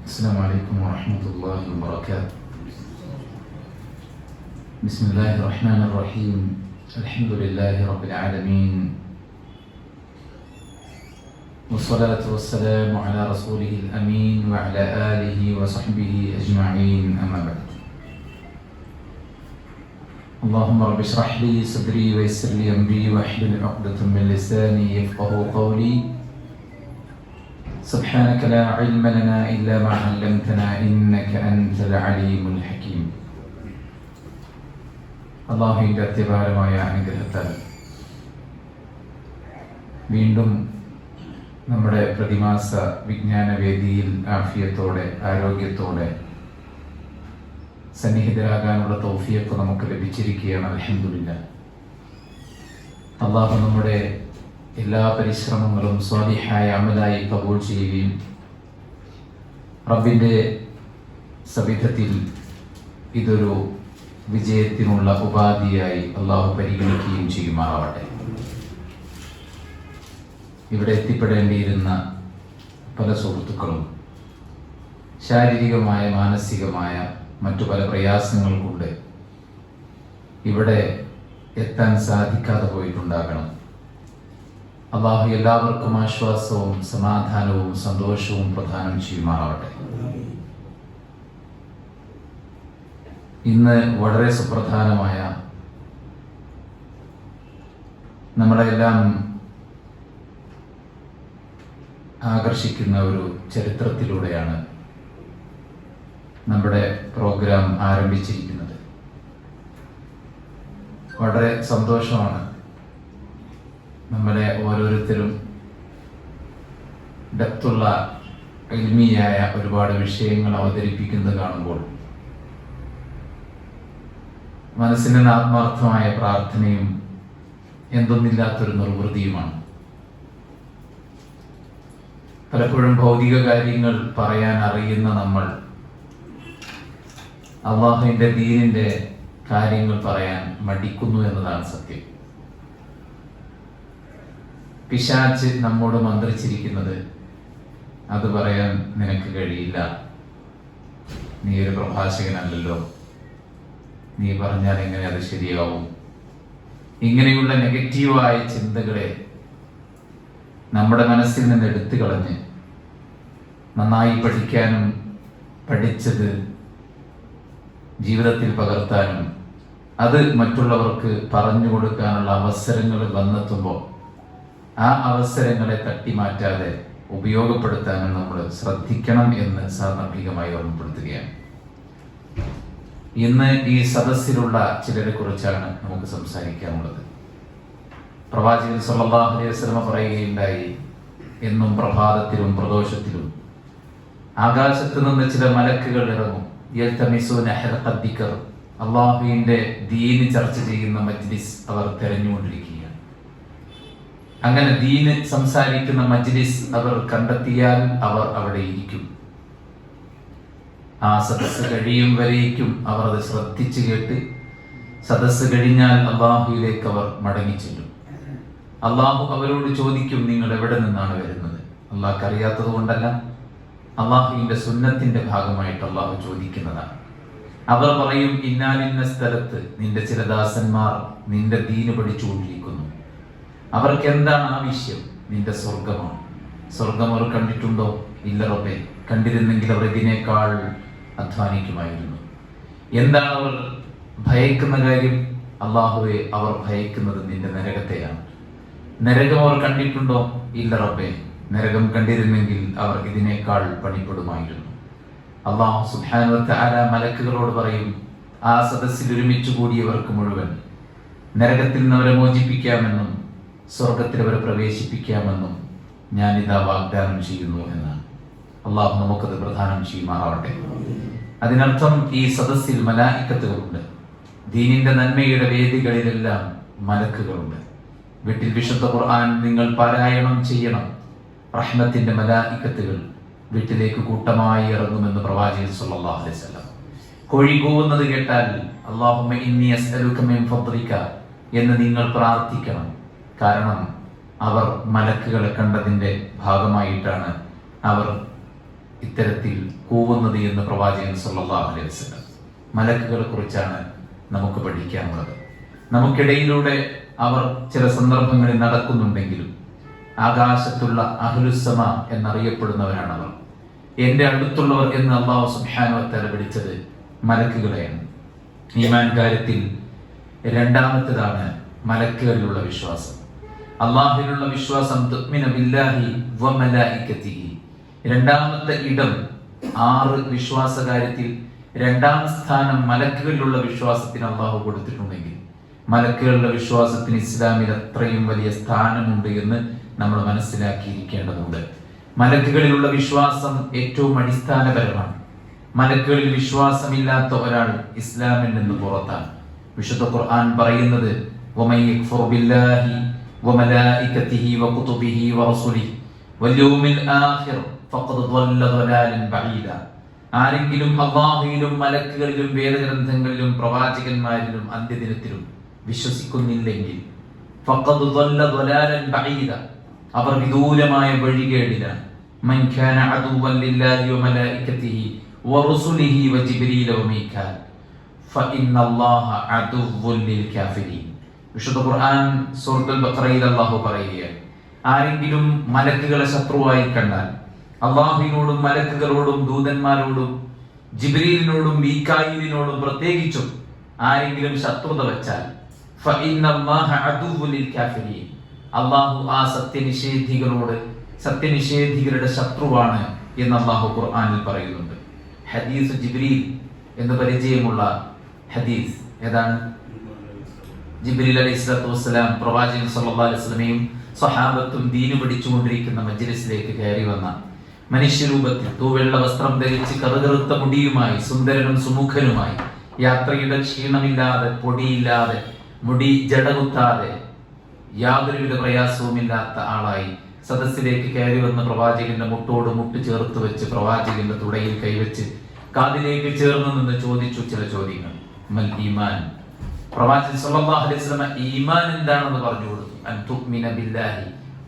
السلام عليكم ورحمة الله وبركاته. بسم الله الرحمن الرحيم. الحمد لله رب العالمين، والصلاة والسلام على رسوله الأمين وعلى آله وصحبه أجمعين، أما بعد. اللهم رب اشرح لي صدري ويسر لي أمري واحلل عقدة من لساني يفقهوا قولي. سبحانك لا علم لنا إلا ما علمتنا إنك أنت العليم الحكيم. അള്ളാഹുവിൻ്റെ അത്യപാരമായ അനുഗ്രഹത്താൽ വീണ്ടും നമ്മുടെ പ്രതിമാസ വിജ്ഞാനവേദിയിൽ ആഫിയത്തോടെ ആരോഗ്യത്തോടെ സന്നിഹിതരാകാനുള്ള തൗഫീഖ് നമുക്ക് ലഭിച്ചിരിക്കുകയാണ്. അൽഹംദുലില്ലാഹ്. അള്ളാഹു നമ്മുടെ എല്ലാ പരിശ്രമങ്ങളും സ്വാലിഹായ അമലായി കബൂൽ ചെയ്യുകയും റബ്ബിൻ്റെ സവിധത്തിൽ ഇതൊരു വിജയത്തിനുള്ള ഉപാധിയായി അള്ളാഹു പരിഗണിക്കുകയും ചെയ്യുമാറാവട്ടെ. ഇവിടെ എത്തിപ്പെടേണ്ടിയിരുന്ന പല സുഹൃത്തുക്കളും ശാരീരികമായ മാനസികമായ മറ്റു പല പ്രയാസങ്ങൾ കൊണ്ട് ഇവിടെ എത്താൻ സാധിക്കാതെ പോയിട്ടുണ്ടാകണം. അള്ളാഹു എല്ലാവർക്കും ആശ്വാസവും സമാധാനവും സന്തോഷവും പ്രദാനം ചെയ്യുമാറാവട്ടെ. ഇന്ന് വളരെ സുപ്രധാനമായ, നമ്മളെല്ലാം ആകർഷിക്കുന്ന ഒരു ചരിത്രത്തിലൂടെയാണ് നമ്മുടെ പ്രോഗ്രാം ആരംഭിച്ചിരിക്കുന്നത്. വളരെ സന്തോഷമാണ് നമ്മളെ ഓരോരുത്തരും ഡെപ്തുള്ള ഇൽമിയായ ഒരുപാട് വിഷയങ്ങൾ അവതരിപ്പിക്കുന്നത് കാണുമ്പോൾ മനസ്സിന് ആത്മാർത്ഥമായ പ്രാർത്ഥനയും എന്തൊന്നില്ലാത്തൊരു നിർവൃതിയുമാണ്. പലപ്പോഴും ഭൗതിക കാര്യങ്ങൾ പറയാൻ അറിയുന്ന നമ്മൾ അള്ളാഹുവിൻ്റെ ദീനിൻ്റെ കാര്യങ്ങൾ പറയാൻ മടിക്കുന്നു എന്നതാണ് സത്യം. പിശാച് നമ്മോട് മന്ത്രിച്ചിരിക്കുന്നത് അത് പറയാൻ നിനക്ക് കഴിയില്ല, നീ ഒരു പ്രഭാഷകനല്ലല്ലോ, നീ പറഞ്ഞാൽ എങ്ങനെ അത് ശരിയാവും, ഇങ്ങനെയുള്ള നെഗറ്റീവായ ചിന്തകളെ നമ്മുടെ മനസ്സിൽ നിന്ന് എടുത്തു കളഞ്ഞ് നന്നായി പഠിക്കാനും പഠിച്ചത് ജീവിതത്തിൽ പകർത്താനും അത് മറ്റുള്ളവർക്ക് പറഞ്ഞു കൊടുക്കാനുള്ള അവസരങ്ങൾ വന്നെത്തുമ്പോൾ ആ അവസരങ്ങളെ തട്ടിമാറ്റാതെ ഉപയോഗപ്പെടുത്താനും നമ്മൾ ശ്രദ്ധിക്കണം എന്ന് സാന്ദർഭികമായി ഓർമ്മപ്പെടുത്തുകയാണ്. ഇന്ന് ഈ സദസ്സിലുള്ള ചിലരെ കുറിച്ചാണ് നമുക്ക് സംസാരിക്കാനുള്ളത്. പ്രവാചകൻ സല്ലല്ലാഹു അലൈഹി വസല്ലം പറയുകയുണ്ടായി, എന്നും പ്രഭാതത്തിലും പ്രദോഷത്തിലും ആകാശത്ത് നിന്ന് ചില മലക്കുകൾ ഇറങ്ങും. യൽതമിസൂന ഹൽഖ ദിക്ർ, അല്ലാഹുവിൻ്റെ ദീൻ ചർച്ച ചെയ്യുന്ന മജ്ലിസ് അവർ തെരഞ്ഞുകൊണ്ടിരിക്കുകയാണ്. അങ്ങനെ ദീന് സംസാരിക്കുന്ന മജ്ലിസ് അവർ കണ്ടെത്തിയാൽ അവർ അവിടെ ഇരിക്കും. ആ സദസ്സ് കഴിയും വരേക്കും അവർ അത് ശ്രദ്ധിച്ചു കേട്ട് സദസ്സ് കഴിഞ്ഞാൽ അള്ളാഹുവിലേക്ക് അവർ മടങ്ങിച്ചെല്ലും. അള്ളാഹു അവരോട് ചോദിക്കും, നിങ്ങൾ എവിടെ നിന്നാണ് വരുന്നത്? അള്ളാഹ്ക്ക് അറിയാത്തത് കൊണ്ടല്ല, അള്ളാഹുവിൻ്റെ സുന്നത്തിന്റെ ഭാഗമായിട്ട് അള്ളാഹു ചോദിക്കുന്നതാണ്. അവർ പറയും, ഇന്നാലിന്ന സ്ഥലത്ത് നിന്റെ ചില ദാസന്മാർ നിന്റെ ദീന് പഠിച്ചുകൊണ്ടിരിക്കുന്നു. അവർക്ക് എന്താണ് ആവശ്യം? നിന്റെ സ്വർഗമാണ്. സ്വർഗം അവർ കണ്ടിട്ടുണ്ടോ? ഇല്ല റബ്ബേ, കണ്ടിരുന്നെങ്കിൽ അവർ ഇതിനേക്കാൾ അധ്വാനിക്കുമായിരുന്നു. എന്താണ് അവർ ഭയക്കുന്ന കാര്യം? അള്ളാഹുവെ, അവർ ഭയക്കുന്നത് നിന്റെ നരകത്തെയാണ്. നരകം അവർ കണ്ടിട്ടുണ്ടോ? ഇല്ല റബ്ബേ, നരകം കണ്ടിരുന്നെങ്കിൽ അവർ ഇതിനേക്കാൾ പണിപ്പെടുമായിരുന്നു. അള്ളാഹു സുബ്ഹാനഹു വ തആല മലക്കുകളോട് പറയും, ആ സദസ്സിൽ ഒരുമിച്ച് കൂടിയവർക്ക് മുഴുവൻ നരകത്തിൽ നിന്ന് അവരെ മോചിപ്പിക്കാമെന്നും സ്വർഗത്തിൽ അവരെ പ്രവേശിപ്പിക്കാമെന്നും ഞാനിതാ വാഗ്ദാനം ചെയ്യുന്നു എന്നാണ്. അള്ളാഹു നമുക്കത് പ്രദാനം ചെയ്യുമാറാവട്ടെ. അതിനർത്ഥം ഈ സദസ്സിൽ മലായിക്കത്തുകളുണ്ട്. ദീനിന്റെ നന്മയുടെ വേദികളിലെല്ലാം മലക്കുകളുണ്ട്. വീട്ടിൽ വിശുദ്ധ ഖുർആൻ നിങ്ങൾ പാരായണം ചെയ്യണം. റഹ്മത്തിന്റെ മലായിക്കത്തുകൾ വീട്ടിലേക്ക് കൂട്ടമായി ഇറങ്ങുമെന്ന് പ്രവാചകൻ സല്ലല്ലാഹു അലൈഹി വസല്ലം. കോഴി കൂവുന്നത് കേട്ടാൽ അല്ലാഹുമ്മ ഇന്നി അസ്അലുക മിൻ ഫദ്ലിക എന്ന് നിങ്ങൾ പ്രാർത്ഥിക്കണം. കാരണം അവർ മലക്കുകളെ കണ്ടതിൻ്റെ ഭാഗമായിട്ടാണ് അവർ ഇത്തരത്തിൽ കൂവുന്നത് എന്ന് പ്രവാചകൻ സല്ലല്ലാഹു അലൈഹി വസല്ലം. മലക്കുകളെ കുറിച്ചാണ് നമുക്ക് പഠിക്കാനുള്ളത്. നമുക്കിടയിലൂടെ അവർ ചില സന്ദർഭങ്ങളിൽ നടക്കുന്നുണ്ടെങ്കിലും ആകാശത്തുള്ള അഹ്ലുസ്സമ എന്നറിയപ്പെടുന്നവരാണ് അവർ. എന്റെ അടുത്തുള്ളവർ എന്ന് അല്ലാഹു സുബ്ഹാനഹു വ തആല വിളിച്ചത് മലക്കുകളെയാണ്. ഈമാൻ കാര്യത്തിൽ രണ്ടാമത്തേതാണ് മലക്കുകളിലുള്ള വിശ്വാസം. അള്ളാഹുവിലുള്ള വിശ്വാസം, തുഅ്മിന ബില്ലാഹി വ മലായികതിഹി. രണ്ടാമത്തെ ഇടം 6 വിശ്വാസ കാര്യത്തിൽ രണ്ടാം സ്ഥാനം മലക്കുകളിലുള്ള വിശ്വാസത്തിന് അള്ളാഹു കൊടുത്തിട്ടുണ്ടെങ്കിൽ മലക്കുകളുടെ വിശ്വാസത്തിന് ഇസ്ലാമിൽ അത്രയും വലിയ സ്ഥാനമുണ്ട് എന്ന് നമ്മൾ മനസ്സിലാക്കിയിരിക്കേണ്ടതുണ്ട്. മലക്കുകളിലുള്ള വിശ്വാസം ഏറ്റവും അടിസ്ഥാനപരമാണ്. മലക്കുകളിൽ വിശ്വാസമില്ലാത്ത ഒരാൾ ഇസ്ലാമിൽ നിന്ന് പുറത്താണ്. വിശുദ്ധ ഖുർആൻ പറയുന്നത്, വമൻ യക്ഫുർ ബില്ലാഹി വമലായികതിഹി വകുതുബിഹി വറസുലിഹി വൽയൗമിൽ ആഖിർ ഫഖദ് ളല്ല ളലാലൻ ബഈദ. ആരെങ്കിലും അല്ലാഹുവിലും മലക്കുകളിലും വേദഗ്രന്ഥങ്ങളിലും പ്രവാചകന്മാരിലും അന്ത്യദിനത്തിലും വിശ്വസിക്കുന്നില്ലെങ്കിൽ ഫഖദ് ളല്ല ളലാലൻ ബഈദ, അവർ വിദൂരമായ വഴികേടിലാണ്. മൻ കാന അദുവൻ ലില്ലാഹി വമലായികതിഹി വറസുലിഹി വജിബ്രീല വമീകാൽ ഫഇന്നല്ലാഹ അദുവ്വുൻ ലിൽകാഫിരീൻ. വിശുദ്ധ ഖുർആൻ സൂറത്തുൽ ബഖറയിൽ അല്ലാഹു പറയുകയാണ്, ആരെങ്കിലും മലക്കുകളെ ശത്രുവായി കണ്ടാൽ, അല്ലാഹുവിനോടും മലക്കുകളോടും ദൂതന്മാരോടും ജിബ്രീലിനോടും മീകായിലിനോടും പ്രത്യേകിച്ചും ആരെങ്കിലും ശത്രുത വെച്ചാൽ ഫഇന്നല്ലാഹ അദുവ്വുൻ ലിൽകാഫിരീൻ, അല്ലാഹു ആ സത്യനിഷേധികളുടെ ശത്രുവാണ് എന്ന് അല്ലാഹു ഖുർആനിൽ പറയുന്നുണ്ട്. ഹദീസ് ജിബ്രീൽ എന്ന് പരിചയമുള്ള ഹദീസ് ഏതാണ്? ജിബ്രീൽ അലൈഹിസ്സലാത്തു വസ്സലാം പ്രവാചകൻ സല്ലല്ലാഹു അലൈഹി വസല്ലമയും സ്വഹാബത്തും ദീന് പഠിച്ചുകൊണ്ടിരിക്കുന്ന മജ്ലിസിലേക്ക് കയറി വന്ന മനുഷ്യരൂപത്തിൽ തൂവെള്ള വസ്ത്രം ധരിച്ച് കറുകറുത്ത മുടിയുമായി സുന്ദരനും സുമുഖനുമായി യാത്രയുടെ ക്ഷീണമില്ലാതെ പൊടിയില്ലാതെ മുടി ജടകുത്താതെ യാതൊരുവിധ പ്രയാസവുമില്ലാത്ത ആളായി സദസ്സിലേക്ക് കയറി വന്ന പ്രവാചകന്റെ മുട്ടോട് മുട്ട് ചേർത്ത് വെച്ച് പ്രവാചകന്റെ തുടയിൽ കൈവച്ച് കാതിലേക്ക് ചേർന്ന് നിന്ന് ചോദിച്ചു ചില ചോദ്യങ്ങൾ. മൽ ഈമാൻ, പ്രവാചകൻ സല്ലല്ലാഹു അലൈഹി വസല്ലം ഈമാൻ എന്താണെന്ന് പറഞ്ഞു കൊടുത്തു. അൻ തുഅ്മിന ബില്ലാഹി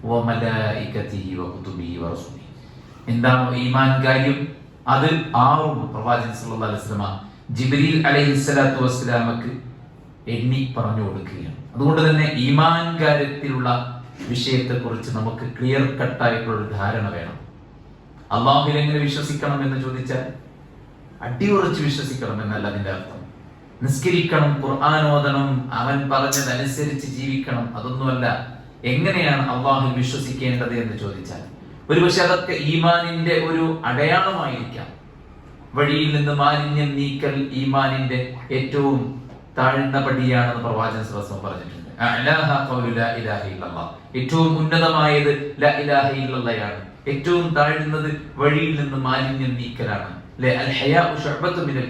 വ മലായികതിഹി വ കുതുബിഹി വ റസൂലിഹി. എന്താണ് ഈമാൻ കാര്യം? അത് 6 പ്രവാചകൻ സല്ലല്ലാഹു അലൈഹി വസല്ലം ജിബ്രീൽ അലൈഹിസ്സലാത്തു വസ്സലാമക്ക് എണ്ണി പറഞ്ഞു കൊടുക്കുകയാണ്. അതുകൊണ്ട് തന്നെ ഈമാൻ കാര്യത്തിലുള്ള വിഷയത്തെക്കുറിച്ച് നമുക്ക് ക്ലിയർ കട്ടായിട്ടുള്ള ഒരു ധാരണ വേണം. അള്ളാഹുവിൽ എങ്ങനെ വിശ്വസിക്കണം എന്ന് ചോദിച്ചാൽ അടിയുറച്ച് വിശ്വസിക്കണം എന്നല്ല അതിന്റെ അർത്ഥം. നിസ്കരിക്കണം, ഖുർആൻ ഓതണം, അവൻ പറഞ്ഞതനുസരിച്ച് ജീവിക്കണം, അതൊന്നുമല്ല. എങ്ങനെയാണ് അള്ളാഹുവിൽ വിശ്വസിക്കേണ്ടത് എന്ന് ചോദിച്ചാൽ ഒരുപക്ഷെ അതൊക്കെ ഈമാനിന്റെ ഒരു അടയാളമായിരിക്കാം. വഴിയിൽ നിന്ന് മാലിന്യം നീക്കൽ ഈമാനിന്റെ ഏറ്റവും താഴ്ന്ന പടിയാണെന്ന് പ്രവാചകൻ സല്ലല്ലാഹു അലൈഹി വസല്ലം പറഞ്ഞിട്ടുണ്ട്. ഏറ്റവും ഉന്നതമായത് ലാ ഇലാഹ ഇല്ലല്ലാഹയാണ്. ഏറ്റവും താഴ്ന്നത് വഴിയിൽ നിന്ന് മാലിന്യം നീക്കലാണ്.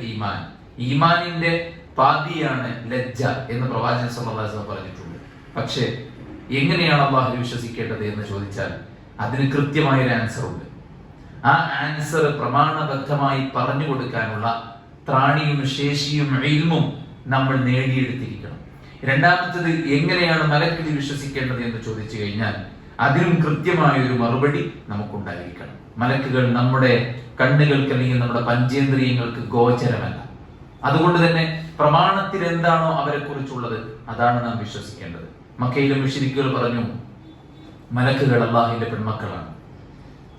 ഈമാൻ, ഈമാനിന്റെ പാതിയാണ് ലജ്ജ എന്ന് പ്രവാചകൻ സല്ലല്ലാഹു അലൈഹി വസല്ലം പറഞ്ഞിട്ടുണ്ട്. പക്ഷേ എങ്ങനെയാണ് അല്ലാഹുവിൽ വിശ്വസിക്കേണ്ടത് എന്ന് ചോദിച്ചാൽ അതിന് കൃത്യമായൊരു ആൻസർ ഉണ്ട്. ആ ആൻസർ പ്രമാണബദ്ധമായി പറഞ്ഞു കൊടുക്കാനുള്ള ത്രാണിയും ശേഷിയും ഇൽമും നമ്മൾ നേടിയെടുത്തിരിക്കണം. രണ്ടാമത്തത്, എങ്ങനെയാണ് മലക്കുകളിൽ വിശ്വസിക്കേണ്ടത് എന്ന് ചോദിച്ചു കഴിഞ്ഞാൽ അതിനും കൃത്യമായ ഒരു മറുപടി നമുക്കുണ്ടായിരിക്കണം. മലക്കുകൾ നമ്മുടെ കണ്ണുകൾക്ക് അല്ലെങ്കിൽ നമ്മുടെ പഞ്ചേന്ദ്രിയങ്ങൾക്ക് ഗോചരമല്ല. അതുകൊണ്ട് തന്നെ പ്രമാണത്തിൽ എന്താണോ അവരെ കുറിച്ചുള്ളത് അതാണ് നാം വിശ്വസിക്കേണ്ടത്. മക്കയിലെ മുശ്രിക്കുകൾ പറഞ്ഞു മലക്കുകൾ അല്ലാഹുവിന്റെ പെൺമക്കളാണ്.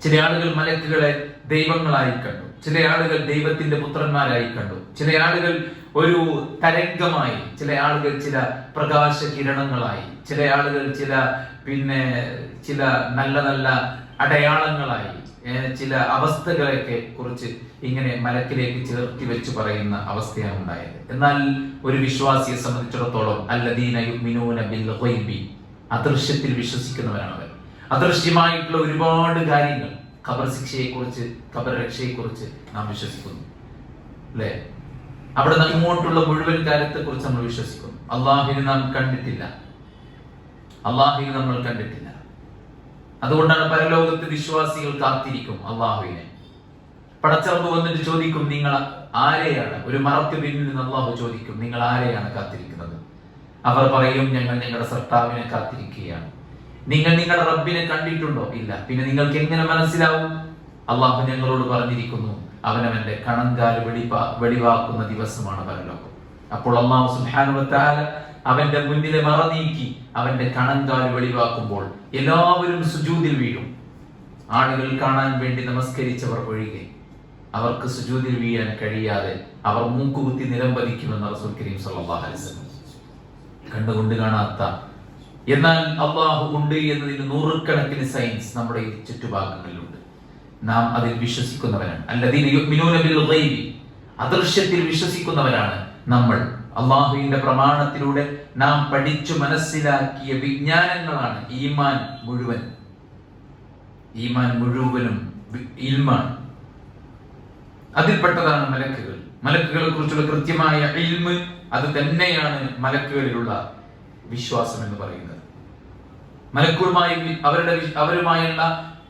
ചില ആളുകൾ മലക്കുകളെ ദൈവങ്ങളായി കണ്ടു, ചില ആളുകൾ ദൈവത്തിന്റെ പുത്രന്മാരായി കണ്ടു, ചില ആളുകൾ ഒരു തരംഗമായി, ചില ആളുകൾ ചില പ്രകാശ കിരണങ്ങളായി, ചില ആളുകൾ ചില നല്ല നല്ല അടയാളങ്ങളായി, ചില അവസ്ഥകളെയൊക്കെ കുറിച്ച് ഇങ്ങനെ മലക്കിലേക്ക് ചേർത്തി വെച്ച് പറയുന്ന അവസ്ഥയാണ് ഉണ്ടായത്. എന്നാൽ ഒരു വിശ്വാസിയെ സംബന്ധിച്ചിടത്തോളം അല്ലദീന യുഅ്മിനൂന ബിൽ ഗൈബി, അദൃശ്യത്തിൽ വിശ്വസിക്കുന്നവരാണ് അവർ. അദൃശ്യമായിട്ടുള്ള ഒരുപാട് കാര്യങ്ങൾ, ഖബർ ശിക്ഷയെക്കുറിച്ച്, ഖബർ രക്ഷയെക്കുറിച്ച് നാം വിശ്വസിക്കുന്നു, അല്ലേ? അവിടെ ഇങ്ങോട്ടുള്ള മുഴുവൻ കാര്യത്തെക്കുറിച്ച് നമ്മൾ വിശ്വസിക്കുന്നു. അള്ളാഹുവിനെ നാം കണ്ടിട്ടില്ല, അള്ളാഹുവിനെ നമ്മൾ കണ്ടിട്ടില്ല. അതുകൊണ്ടാണ് പരലോകത്ത് വിശ്വാസികൾ കാത്തിരിക്കും അള്ളാഹുവിനെ. പടച്ചറബ് വന്നിട്ട് ചോദിക്കും, നിങ്ങൾ ആരെയാണ്? ഒരു മറക്ക് പിന്നിൽ നിന്ന് അള്ളാഹു ചോദിക്കും, നിങ്ങൾ ആരെയാണ് കാത്തിരിക്കുന്നത്? അവർ പറയും, ഞങ്ങൾ ഞങ്ങളുടെ സർത്താവിനെ കാത്തിരിക്കുകയാണ്. നിങ്ങൾ നിങ്ങളുടെ റബ്ബിനെ കണ്ടിട്ടുണ്ടോ? ഇല്ല. പിന്നെ നിങ്ങൾക്ക് എങ്ങനെ മനസ്സിലാവും? അള്ളാഹു ഞങ്ങളോട് പറഞ്ഞിരിക്കുന്നു, അവനവന്റെ കണങ്കാല് വെളിവാക്കുന്ന ദിവസമാണ് പരലോകം. അപ്പോൾ അള്ളാഹു സുബ്ഹാനഹു വ തആല അവന്റെ മുന്നിലെ മറ നീക്കി അവന്റെ കണങ്കാല് വെളിവാക്കുമ്പോൾ എല്ലാവരും സുജൂദിൽ വീഴും. ആളുകൾ കാണാൻ വേണ്ടി നമസ്കരിച്ചവർ ഒഴികെ അവർക്ക് സുജൂദിൽ വീഴാൻ കഴിയാതെ അവർ മൂക്കുകുത്തി നിലംപതിക്കുമെന്ന് റസൂൽ കരീം സല്ലല്ലാഹു അലൈഹി വസല്ലം. കണ്ടുകൊണ്ട് കാണാത്ത, എന്നാൽ അള്ളാഹു ഉണ്ട് എന്നതിന് നൂറുകണക്കിന് സയൻസ് നമ്മുടെ ഈ ചുറ്റുഭാഗങ്ങളിലുണ്ട്. നാം അതിൽ വിശ്വസിക്കുന്നവരാണ്. അല്ലദീന യുഅ്മിനൂന ബിൽ ഗൈബി, അദൃശ്യത്തിൽ വിശ്വസിക്കുന്നവരാണ് നമ്മൾ. അള്ളാഹുവിന്റെ പ്രമാണത്തിലൂടെ നാം പഠിച്ചു മനസ്സിലാക്കിയ വിജ്ഞാനങ്ങളാണ് ഈമാൻ മുഴുവൻ. ഈമാൻ മുഴുവനും ഇൽമാണ്. അതിൽപ്പെട്ടതാണ് മലക്കുകൾ. മലക്കുകളെ കുറിച്ചുള്ള കൃത്യമായ ഇൽമ്, അത് തന്നെയാണ് മലക്കുകളിലുള്ള വിശ്വാസം എന്ന് പറയുന്നത്. മലക്കുകളുമായി അവരുമായുള്ള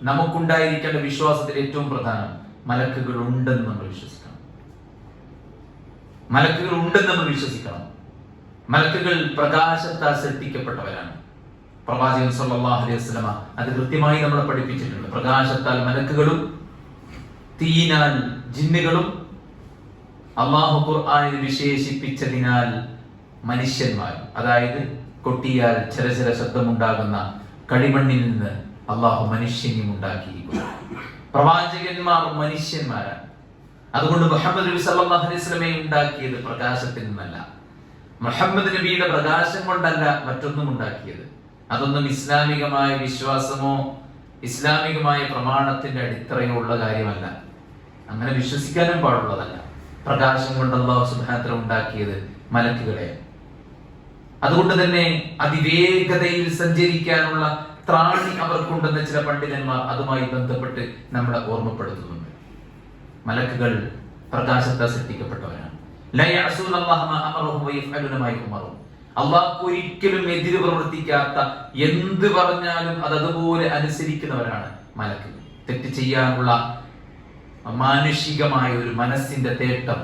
നമുക്കുണ്ടായിരിക്കേണ്ട വിശ്വാസത്തിൽ ഏറ്റവും പ്രധാനം മലക്കുകൾ ഉണ്ടെന്ന് നമ്മൾ വിശ്വസിക്കണം. മലക്കുകൾ ഉണ്ടെന്ന് നമ്മൾ വിശ്വസിക്കണം. മലക്കുകൾ പ്രകാശത്താൽ സൃഷ്ടിക്കപ്പെട്ടവരാണ്. പ്രവാചകൻ സല്ലല്ലാഹു അലൈഹി വസല്ലമ അത് കൃത്യമായി നമ്മളെ പഠിപ്പിച്ചിട്ടുണ്ട്. പ്രകാശത്താൽ മലക്കുകളും തീയിനാൽ ജിന്നുകളും അല്ലാഹു ഖുർആനിൽ വിശേഷിപ്പിച്ചതിനാൽ മനുഷ്യന്മാരും, അതായത് കൊട്ടിയാൽ ചില ശബ്ദമുണ്ടാകുന്ന കളിമണ്ണിൽ നിന്ന് അള്ളാഹു മനുഷ്യനെയും ഉണ്ടാക്കിയിരിക്കുന്നു. പ്രവാചകന്മാർ മനുഷ്യന്മാരാണ്. അതുകൊണ്ട് മുഹമ്മദ് നബി സല്ലല്ലാഹു അലൈഹി വസല്ലമയെ ഉണ്ടാക്കിയത് പ്രകാശത്തിൽ നിന്നല്ല, മുഹമ്മദ് നബിയുടെ പ്രകാശം കൊണ്ടല്ല മറ്റൊന്നും ഉണ്ടാക്കിയത്. അതൊന്നും ഇസ്ലാമികമായ വിശ്വാസമോ ഇസ്ലാമികമായ പ്രമാണത്തിന്റെ അടിത്തറയോ ഉള്ള കാര്യമല്ല. അങ്ങനെ വിശ്വസിക്കാനും പാടുള്ളതല്ല. പ്രകാശം കൊണ്ട് അല്ലാഹു സുബ്ഹാനഹു വ തആല ഉണ്ടാക്കിയത് മലക്കുകളെ. അതുകൊണ്ട് തന്നെ അതിവേഗതയിൽ സഞ്ചരിക്കാനുള്ള ത്രാണി അവർക്കുണ്ടെന്ന് ചില പണ്ഡിതന്മാർ അതുമായി ബന്ധപ്പെട്ട് നമ്മളെ ഓർമ്മപ്പെടുത്തുന്നുണ്ട്. മലക്കുകൾ പ്രകാശത്താൽ സൃഷ്ടിക്കപ്പെട്ടവരാണ്. ലാ യഅസൂന അല്ലാഹ മാ അമറഹും വയഫഅലൂന മാ യുഅമറൂൻ. അല്ലാഹു ഒരിക്കലും എതിര് പ്രവർത്തിക്കാത്ത, എന്ത് പറഞ്ഞാലും അത് അതുപോലെ അനുസരിക്കുന്നവരാണ് മലക്കുകൾ. തെറ്റ് ചെയ്യാനുള്ള മാനുഷികമായ ഒരു മനസ്സിന്റെ തേട്ടം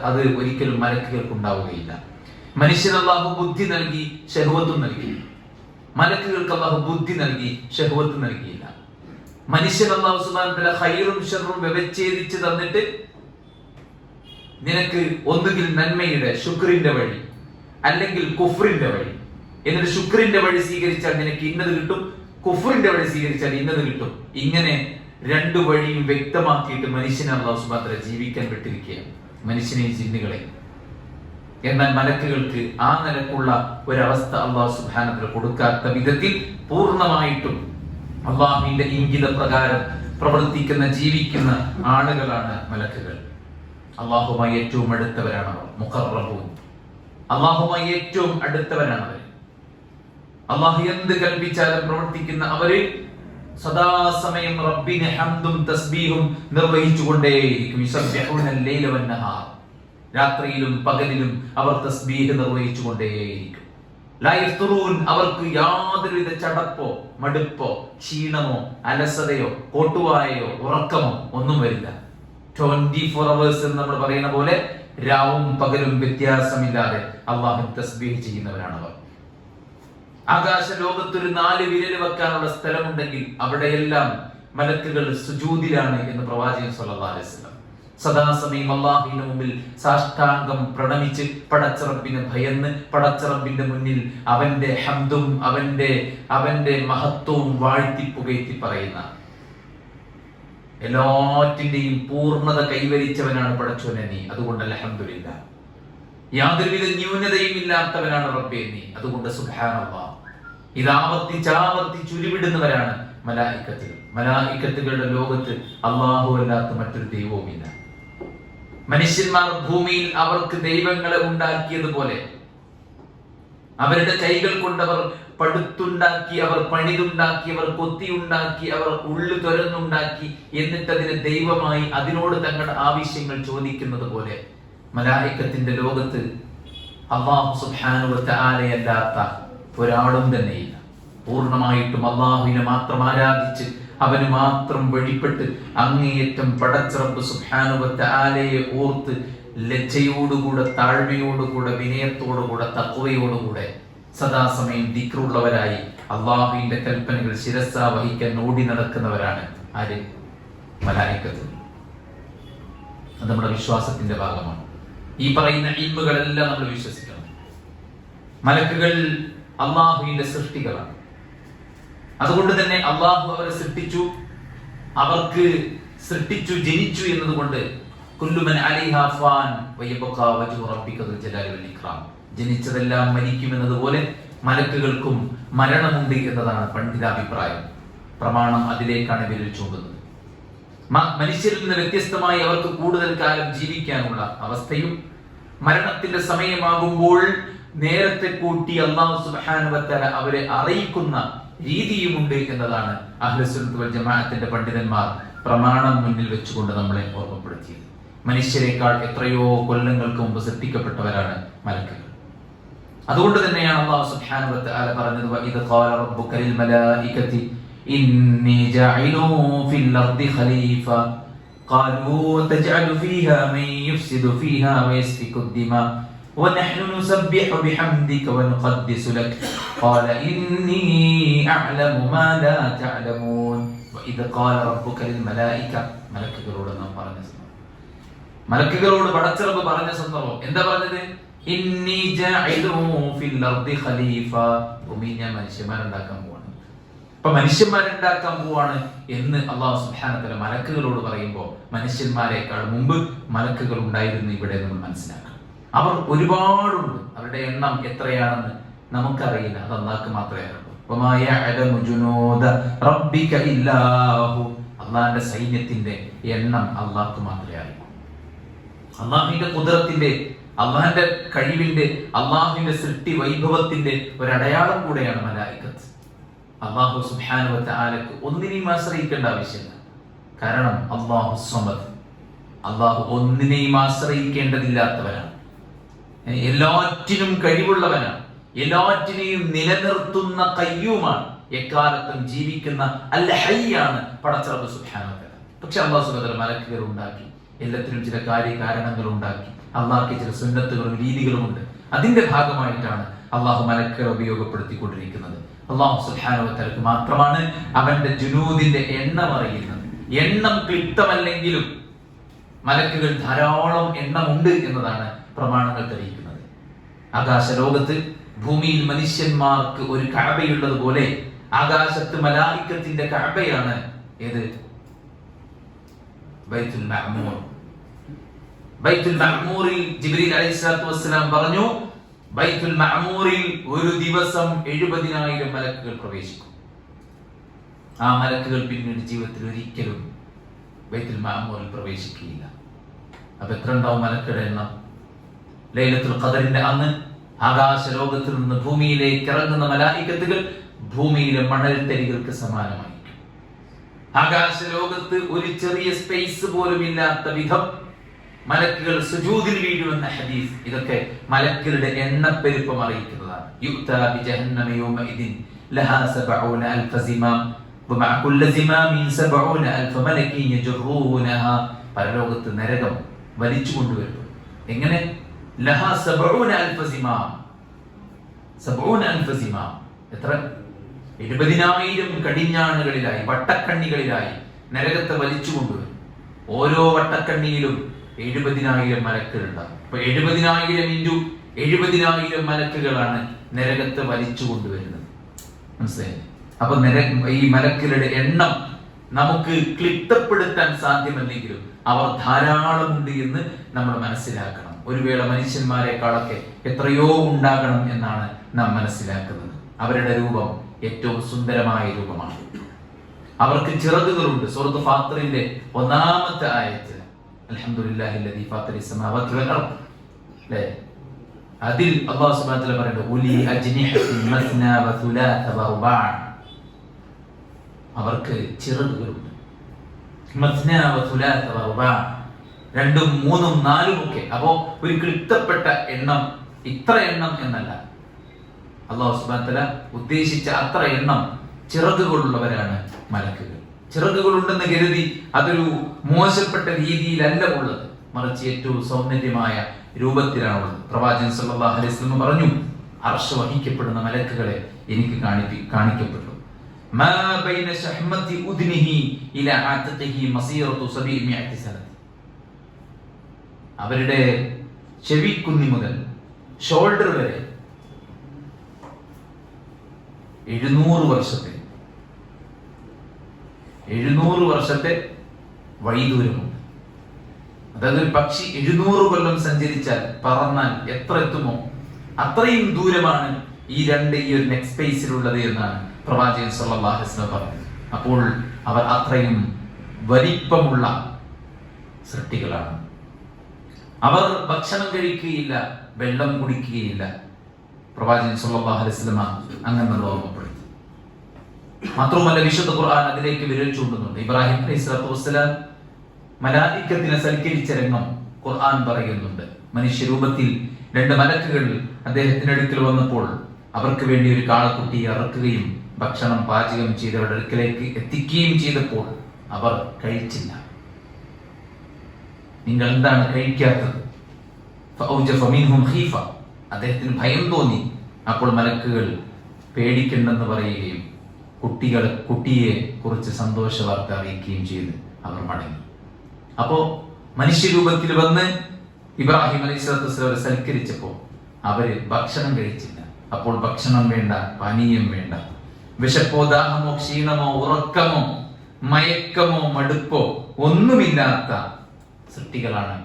അത് ഒരിക്കലും മലക്കുകൾക്ക് ഉണ്ടാവുകയില്ല. മനുഷ്യൻ അല്ലാഹു ബുദ്ധി നൽകി, ശഹ്വത്തും നൽകി. മലക്കുകൾക്ക് അല്ലാഹു ബുദ്ധി നൽകി, ശഹ്വത്ത് നൽകിയില്ല. മനുഷ്യൻ അല്ലാഹു സുബ്ഹാനഹു വ തആല ഖൈറും ശർറും വ്യവച്ഛേദിച്ച് തന്നിട്ട് നിനക്ക് ഒന്നുകിൽ നന്മയുടെ ശുക്രിന്റെ വഴി അല്ലെങ്കിൽ കുഫ്രിന്റെ വഴി, എന്നിട്ട് ശുക്രിന്റെ വഴി സ്വീകരിച്ചാൽ നിനക്ക് ഇന്നത് കിട്ടും, കുഫ്രിന്റെ വഴി സ്വീകരിച്ചാൽ ഇന്നത് കിട്ടും. ഇങ്ങനെ രണ്ടു വഴിയും വ്യക്തമാക്കിയിട്ട് മനുഷ്യനെ അല്ലാഹു സുബ്ഹാനഹു വ തആല ജീവിക്കാൻ വിട്ടിരിക്കുകയാണ്, മനുഷ്യനെയും ജിന്നുകളെയും. എന്നാൽ മലക്കുകൾക്ക് ആ നിലക്കുള്ള ഒരവസ്ഥ അല്ലാഹു സുബ്ഹാനഹു വ തആല കൊടുക്കാത്ത വിധത്തിൽ പൂർണ്ണമായിട്ടും അല്ലാഹുവിന്റെ ഇംഗിത പ്രകാരം പ്രവർത്തിക്കുന്ന ജീവിക്കുന്ന ആളുകളാണ് മലക്കുകൾ. അല്ലാഹുമായി ഏറ്റവും അടുത്തവരാണ് അവർ. മുഖറബൂൻ, അല്ലാഹുമായി ഏറ്റവും അടുത്തവരാണ് അവർ. അല്ലാഹു എന്ത് കൽപ്പിച്ചാലും പ്രവർത്തിക്കുന്ന അവര് സദാസമയം റബ്ബിന് ഹംദും തസ്ബീഹും നിർവഹിച്ചുകൊണ്ടേയിരിക്കും. യുസബ്ബിഹൂനൽ ലൈല വന്നഹാർ, രാത്രിയിലും പകലിലും അവർ തസ്ബീഹ് നിർവഹിച്ചുകൊണ്ടേയിരിക്കും. ലാ യഫ്തുറൂൻ, അവർക്ക് യാതൊരുവിധ ചടപ്പോ മടുപ്പോ ക്ഷീണമോ അലസതയോ കോട്ടുവായോ ഉറക്കമോ ഒന്നും വരില്ല. 24 hours എന്ന് നമ്മൾ പറയുന്ന പോലെ രാവും പകലും വ്യത്യാസമില്ലാതെ അല്ലാഹു തസ്ബീഹ് ചെയ്യുന്നവരാണ് അവർ. ആകാശ ലോകത്തൊരു 4 വിരൽ വെക്കാനുള്ള സ്ഥലമുണ്ടെങ്കിൽ അവിടെയെല്ലാം മലക്കുകൾ സുജൂദിലാണ് എന്ന് പ്രവാചകൻ സല്ലല്ലാഹു അലൈഹി വസല്ലം. സദാസമയം അല്ലാഹുവിന്റെ മുമ്പിൽ സാഷ്ടാംഗം പ്രണമിച്ച് പടച്ചറബിനെ ഭയന്ന് പടച്ചറബിന്റെ മുന്നിൽ അവന്റെ ഹംദും അവന്റെ മഹത്വവും വാഴ്ത്തി പുകഴ്ത്തി പറയുന്ന, എല്ലാറ്റിന്റെയും പൂർണ്ണത കൈവരിച്ചവനാണ് പടച്ചോനെ നീ, അതുകൊണ്ട് അൽഹംദുലില്ലാഹ്. യാതൊരുവിധ ന്യൂനതയും ഇല്ലാത്തവനാണ് റബ്ബേ നീ, അതുകൊണ്ട് സുബ്ഹാനല്ലാഹ്. ഇതാവർത്തിച്ചാവർത്തിച്ച് ഉരുവിടുന്നവരാണ് മലായിക്കത്തുകൾ. മലായിക്കത്തുകളുടെ ലോകത്ത് അല്ലാഹു അല്ലാത്ത മറ്റൊരു ദൈവവുമില്ല. മനുഷ്യന്മാർ ഭൂമിയിൽ അവർക്ക് ദൈവങ്ങളെ ഉണ്ടാക്കിയതുപോലെ അവരുടെ കൈകൾ കൊണ്ടവർ പടുത്തുണ്ടാക്കി, അവർ പണിതുണ്ടാക്കി, അവർ കൊത്തിയുണ്ടാക്കി, അവർ ഉള്ളു തുരന്നുണ്ടാക്കി, എന്നിട്ട് അതിനെ ദൈവമായി അതിനോട് തങ്ങളുടെ ആവശ്യങ്ങൾ ചോദിക്കുന്നത് പോലെ മലായിക്കത്തിന്റെ ലോകത്ത് അല്ലാഹു സുബ്ഹാനഹു വ തആലയല്ലാത്ത ഒരാളും തന്നെയില്ല. പൂർണ്ണമായിട്ടും അല്ലാഹുവിനെ മാത്രം ആരാധിച്ച് അവന് മാത്രം വഴിപ്പെട്ട് അങ്ങേയറ്റം പടച്ച റബ്ബ് സുബ്ഹാനഹു വ തആലയെ ഓർത്ത് ലജ്ജയോടുകൂടെ താഴ്മയോടുകൂടെ വിനയത്തോടുകൂടെ തഖ്വയോടുകൂടെ സദാസമയം ദിക്റുള്ളവരായി അല്ലാഹുവിന്റെ കൽപ്പനകൾ ശിരസ്സാ വഹിക്കാൻ ഓടി നടക്കുന്നവരാണ് ആര്? മലായിക്കത്തുകൾ. അത് നമ്മുടെ വിശ്വാസത്തിന്റെ ഭാഗമാണ്. ഈ പറയുന്ന ഇൽമുകളെല്ലാം നമ്മൾ വിശ്വസിക്കണം. മലക്കുകൾ അള്ളാഹുവിന്റെ സൃഷ്ടികളാണ്. അതുകൊണ്ട് തന്നെ അള്ളാഹു അവരെ സൃഷ്ടിച്ചു, അവർക്ക് സൃഷ്ടിച്ചു, ജനിച്ചു എന്നതുകൊണ്ട് കുല്ലുമൻ അലൈഹാ ഫാൻ വയബ്ഖാ വജ്ഹു റബ്ബിക ദുൽ ജലാലി വൽ ഇക്റാം, ജനിച്ചതെല്ലാം മരിക്കുമെന്നതുപോലെ മലക്കുകൾക്കും മരണമുണ്ട് എന്നതാണ് പണ്ഡിതാഭിപ്രായം. പ്രമാണം അതിലേക്കാണ് വിരൽ ചൂണ്ടുന്നത്. മനുഷ്യരിൽ നിന്ന് വ്യത്യസ്തമായി അവർക്ക് കൂടുതൽ കാലം ജീവിക്കാനുള്ള അവസ്ഥയും മരണത്തിന്റെ സമയമാകുമ്പോൾ നേരത്തെ കൂട്ടി അല്ലാഹു സുബ്ഹാനഹു വ തആല അവരെ അറിയിക്കുന്ന രീതിയുമുണ്ട് എന്നതാണ് അഹ്ലുസുന്നത്ത് വൽ ജമാഅത്തിന്റെ പണ്ഡിതന്മാർ പ്രമാണം മുന്നിൽ വെച്ചുകൊണ്ട് നമ്മളെ ഓർമ്മപ്പെടുത്തിയത്. മനുഷ്യരെക്കാൾ എത്രയോ കൊല്ലങ്ങൾക്ക് മുമ്പ് സൃഷ്ടിക്കപ്പെട്ടവരാണ് മലക്കുകൾ. അതുകൊണ്ട് തന്നെയാണ് അല്ലാഹു സുബ്ഹാനഹു വ തആല പറഞ്ഞത്, വഇദ് ഖാല റബ്ബുക ലിൽ മലായികതി ഇന്നി ജാഇലു ഫിൽ അർദി ഖലീഫ ഖാലൂ തജഅലു ഫീഹാ മൻ യുഫ്സിദു ഫീഹാ വയസ്ഫികു ദിമാ വനഹ്നു നുസബ്ബിഹു ബിഹംദിക വനുഖദ്ദിസു ലക ഖാല ഇന്നി അഅലമു മാ ലാ തഅലമൂൻ. വഇദ് ഖാല റബ്ബുക ലിൽ മലായിക, മലക്കുകളോട് നാം പറഞ്ഞ സന്ദർഭം, മലക്കുകളോട് പടച്ചറബ് പറഞ്ഞ സന്ദർഭം എന്താ പറഞ്ഞത്? ഇന്നി ജാഇലു ഫിൽ അർദി ഖലീഫ, ഭൂമിയിൽ ഞാൻ മനുഷ്യന്മാരുണ്ടാക്കാൻ പോവാണ്. അപ്പൊ മനുഷ്യന്മാരുണ്ടാക്കാൻ പോവാണ് എന്ന് അല്ലാഹു സുബ്ഹാനഹു വ തആല മലക്കുകളോട് പറയുമ്പോൾ മനുഷ്യന്മാരെക്കാൾ മുമ്പ് മലക്കുകൾ ഉണ്ടായിരുന്നു ഇവിടെ നമ്മൾ മനസ്സിലാക്കണം. അവർ ഒരുപാടുണ്ട്. അവരുടെ എണ്ണം എത്രയാണെന്ന് നമുക്കറിയില്ല, അത് അല്ലാഹുക്ക് മാത്രമേ അറിയൂ. വമാ യഅലമു ജുനൂദ റബ്ബിക ഇല്ലാഹു, അല്ലാഹുവിന്റെ സൈന്യത്തിന്റെ എണ്ണം അല്ലാഹുക്ക് മാത്രമേ അറിയൂ. അല്ലാഹുവിന്റെ ഖുദ്റത്തിന്റെ, അള്ളാഹിന്റെ കഴിവിന്റെ, അള്ളാഹുവിന്റെ സൃഷ്ടി വൈഭവത്തിന്റെ ഒരടയാളം കൂടെയാണ് മലായികത്ത്. അല്ലാഹു സുബ്ഹാനഹു വ തആലക്ക് ഒന്നിനെയും ആശ്രയിക്കേണ്ട ആവശ്യമില്ല. കാരണം അല്ലാഹു സമദ്, അല്ലാഹു ഒന്നിനെയും ആശ്രയിക്കേണ്ടതില്ലാത്തവനാണ്, എല്ലാറ്റിനും കഴിവുള്ളവനാണ്, എല്ലാറ്റിനെയും നിലനിർത്തുന്ന ഖയ്യൂമാണ്, എക്കാലത്തും ജീവിക്കുന്ന അൽ ഹയ്യാണ് പടച്ചറബ് സുബ്ഹാനഹു വ തആല. പക്ഷെ അല്ലാഹു സുബ്ഹാനഹു വ തആല മലക്കുകളെ ഉണ്ടാക്കി, എല്ലാത്തിനും ചില കാര്യകാരണങ്ങൾ ഉണ്ടാക്കി, അള്ളാഹ്ക്ക് ചില സുന്നത്തുകളും രീതികളും ഉണ്ട്. അതിന്റെ ഭാഗമായിട്ടാണ് അള്ളാഹു മലക്കുകളെ ഉപയോഗപ്പെടുത്തിക്കൊണ്ടിരിക്കുന്നത്. അള്ളാഹു സുബ്ഹാനഹു വ തആലക്ക് മാത്രമാണ് അവന്റെ ജുനൂദിന്റെ എണ്ണം അറിയുന്നത്. എണ്ണം ക്ലിപ്തമല്ലെങ്കിലും മലക്കുകൾ ധാരാളം എണ്ണമുണ്ട് എന്നതാണ് പ്രമാണങ്ങൾ തെളിയിക്കുന്നത്. ആകാശലോകത്ത് ഭൂമിയിൽ മനുഷ്യന്മാർക്ക് ഒരു കഅബയുള്ളതുപോലെ ആകാശത്ത് മലായികത്തിന്റെ കഅബയാണ് ഏത്? ബൈത്തുൽ മഅമൂർ. ബൈത്തുൽ മഅമൂറിൽ ജിബ്രീൽ അലൈഹിസ്സലാത്തു വസ്സലാം പറഞ്ഞു, ബൈത്തുൽ മഅമൂറിൽ ഒരു ദിവസം 70,000 മലക്കുകൾ പ്രവേശിക്കും. ആ മലക്കുകൾ പിന്നീട് ജീവിതത്തിൽ ഒരിക്കലും ബൈത്തുൽ മഅമൂറിൽ പ്രവേശിക്കുകയില്ല. അപ്പൊ എത്ര ഉണ്ടാവും മലക്കുകളുടെ എണ്ണം? ലൈലത്തുൽ ഖദറിന്റെ അന്ന് ആകാശ ലോകത്തിൽ നിന്ന് ഭൂമിയിലേക്ക് ഇറങ്ങുന്ന മലായികത്തുകൾ ഭൂമിയിലെ മണൽത്തരികൾക്ക് സമാനമായിരിക്കും. ആകാശ ലോകത്ത് ഒരു ചെറിയ സ്പേസ് പോലും ഇല്ലാത്ത വിധം മലക്കുകൾ സുജൂദിൽ വീഴുമെന്ന ഹദീസ്, ഇതൊക്കെ മലക്കുകളുടെ എണ്ണപ്പെരുപ്പം അറിയിക്കുന്നതാണ്. യുക്താ ബിജഹന്നമ യൗമഇദിൻ ലഹാ 70,000 സിമാം വമഅ കുല്ലി സിമാമിൻ 70,000 മലക്കിൻ യജറൂനഹാ. പരലോകത്ത് നരകം വലിച്ചു കൊണ്ടുവരും. എങ്ങനെ? ലഹാ 70,000 സിമാം. 70,000 സിമാം എത്ര? 70,000 കടിഞ്ഞാണുകളിലായി, വട്ടക്കണ്ണികളിലായി നരകത്തെ വലിച്ചു കൊണ്ടുവരും. ഓരോ വട്ടക്കണ്ണിയിലും 70,000 മലക്കുകളുണ്ടാകും. അപ്പൊ 70,000 ഇൻറ്റു 70,000 മലക്കുകളാണ് നരകത്തെ വലിച്ചു കൊണ്ടുവരുന്നത്. മനസ്സിലായി? അപ്പൊ ഈ മലക്കുകളുടെ എണ്ണം നമുക്ക് ക്ലിപ്തപ്പെടുത്താൻ സാധ്യമല്ലെങ്കിലും അവർ ധാരാളമുണ്ട് എന്ന് നമ്മൾ മനസ്സിലാക്കണം. ഒരു വേള മനുഷ്യന്മാരെക്കാളൊക്കെ എത്രയോ ഉണ്ടാകണം എന്നാണ് നാം മനസ്സിലാക്കുന്നത്. അവരുടെ രൂപം ഏറ്റവും സുന്ദരമായ രൂപമാണ്. അവർക്ക് ചിറകുകളുണ്ട്. സൂറത്ത് ഫാത്തിറിന്റെ 1-ാമത്തെ ആയത്ത്, അൽഹംദുലില്ലാഹില്ലദീ ഫാത്തിറിസ് സമാവാതി വൽ അർദ്, അല്ലേ? അതിൽ അല്ലാഹു സുബ്ഹാനഹു വ തആല പറയുന്നു, ഉലി അജ്നിഹത്തിൻ മസ്നാ വ സുലാസ വ റുബാ. അവർക്ക് ചിറകുകളുണ്ട്. മസ്നാ വ സുലാസ വ റുബാ, 2ഉം 3ഉം 4ഉം ഒക്കെ. അപ്പോ ഒരു ക്ലിപ്തപ്പെട്ട എണ്ണം, ഇത്ര എണ്ണം എന്നല്ല. അല്ലാഹു സുബ്ഹാനഹു വ തആല ഉദ്ദേശിച്ച അത്ര എണ്ണം ചിറകുകളുള്ളവരാണ് മലക്കുകൾ. ചിറകുകളുണ്ടെന്ന് കരുതി അതൊരു മോശപ്പെട്ട രീതിയിലല്ല ഉള്ളത്, മറിച്ച് ഏറ്റവും സൗന്ദര്യമായ രൂപത്തിലാണുള്ളത്. പ്രവാചകൻ സല്ലല്ലാഹു അലൈഹി വസല്ലം പറഞ്ഞു, അർശ് വഹിക്കപ്പെടുന്ന മലക്കുകളെ എനിക്ക് കാണിക്കപ്പെട്ടു. മാ ബൈന ശഹ്മതി ഉദ്നിഹി ഇലാ ആതിഖിഹി മസീറതു 700 സന. അവരുടെ ചെവിക്കുന്നി മുതൽ ഷോൾഡർ വരെ 700 വർഷത്തെ വഴിദൂരമുണ്ട്. അതായത് ഒരു പക്ഷി 700 കൊല്ലം സഞ്ചരിച്ചാൽ, പറന്നാൽ എത്ര എത്തുമോ അത്രയും ദൂരമാണ് ഈ ഒരു നെക്ക് സ്പേസിലുള്ളത് എന്നാണ് പ്രവാചകൻ സല്ലല്ലാഹു അലൈഹി വസല്ലം പറഞ്ഞത്. അപ്പോൾ അവർ അത്രയും വലിപ്പമുള്ള സൃഷ്ടികളാണ്. അവർ ഭക്ഷണം കഴിക്കുകയില്ല, വെള്ളം കുടിക്കുകയില്ല. പ്രവാചകൻ സല്ലല്ലാഹു അലൈഹി വസല്ലം അങ്ങനെ ഓർമ്മപ്പെടുത്തി. മാത്രമല്ല വിശുദ്ധ ഖുർആൻ അതിലേക്ക് വിരൽ ചൂണ്ടുന്നുണ്ട്. ഇബ്രാഹിം അലൈഹിസ്സലാത്തു വസ്സലാം മലായിക്കത്തിനെ സൽക്കരിച്ച രംഗം ഖുർആൻ പറയുന്നുണ്ട്. മനുഷ്യരൂപത്തിൽ 2 മലക്കുകൾ അദ്ദേഹത്തിന്റെ അടുക്കൽ വന്നപ്പോൾ അവർക്ക് വേണ്ടി ഒരു കാളക്കുട്ടിയെ അറക്കുകയും ഭക്ഷണം പാചകം ചെയ്ത് അവരുടെ അടുക്കലേക്ക് എത്തിക്കുകയും ചെയ്തപ്പോൾ അവർ കഴിച്ചില്ല. നിങ്ങൾ എന്താണ് കഴിക്കാത്തത്? അദ്ദേഹത്തിന് ഭയം തോന്നി. അപ്പോൾ മലക്കുകൾ പേടിക്കണ്ടെന്ന് പറയുകയും കുട്ടിയെ കുറിച്ച് സന്തോഷ വാർത്ത അറിയിക്കുകയും ചെയ്ത് അവർ മടങ്ങി. അപ്പോ മനുഷ്യരൂപത്തിൽ വന്ന് ഇബ്രാഹിം അലൈഹിസ്സലാത്തു വസ്സലാം സൽക്കരിച്ചപ്പോൾ അവര് ഭക്ഷണം കഴിച്ചില്ല. അപ്പോൾ ഭക്ഷണം വേണ്ട, പാനീയം വേണ്ട, വിശപ്പോ ദാഹമോ ക്ഷീണമോ ഉറക്കമോ മയക്കമോ മടുപ്പോ ഒന്നുമില്ലാത്ത സൃഷ്ടികളാണ്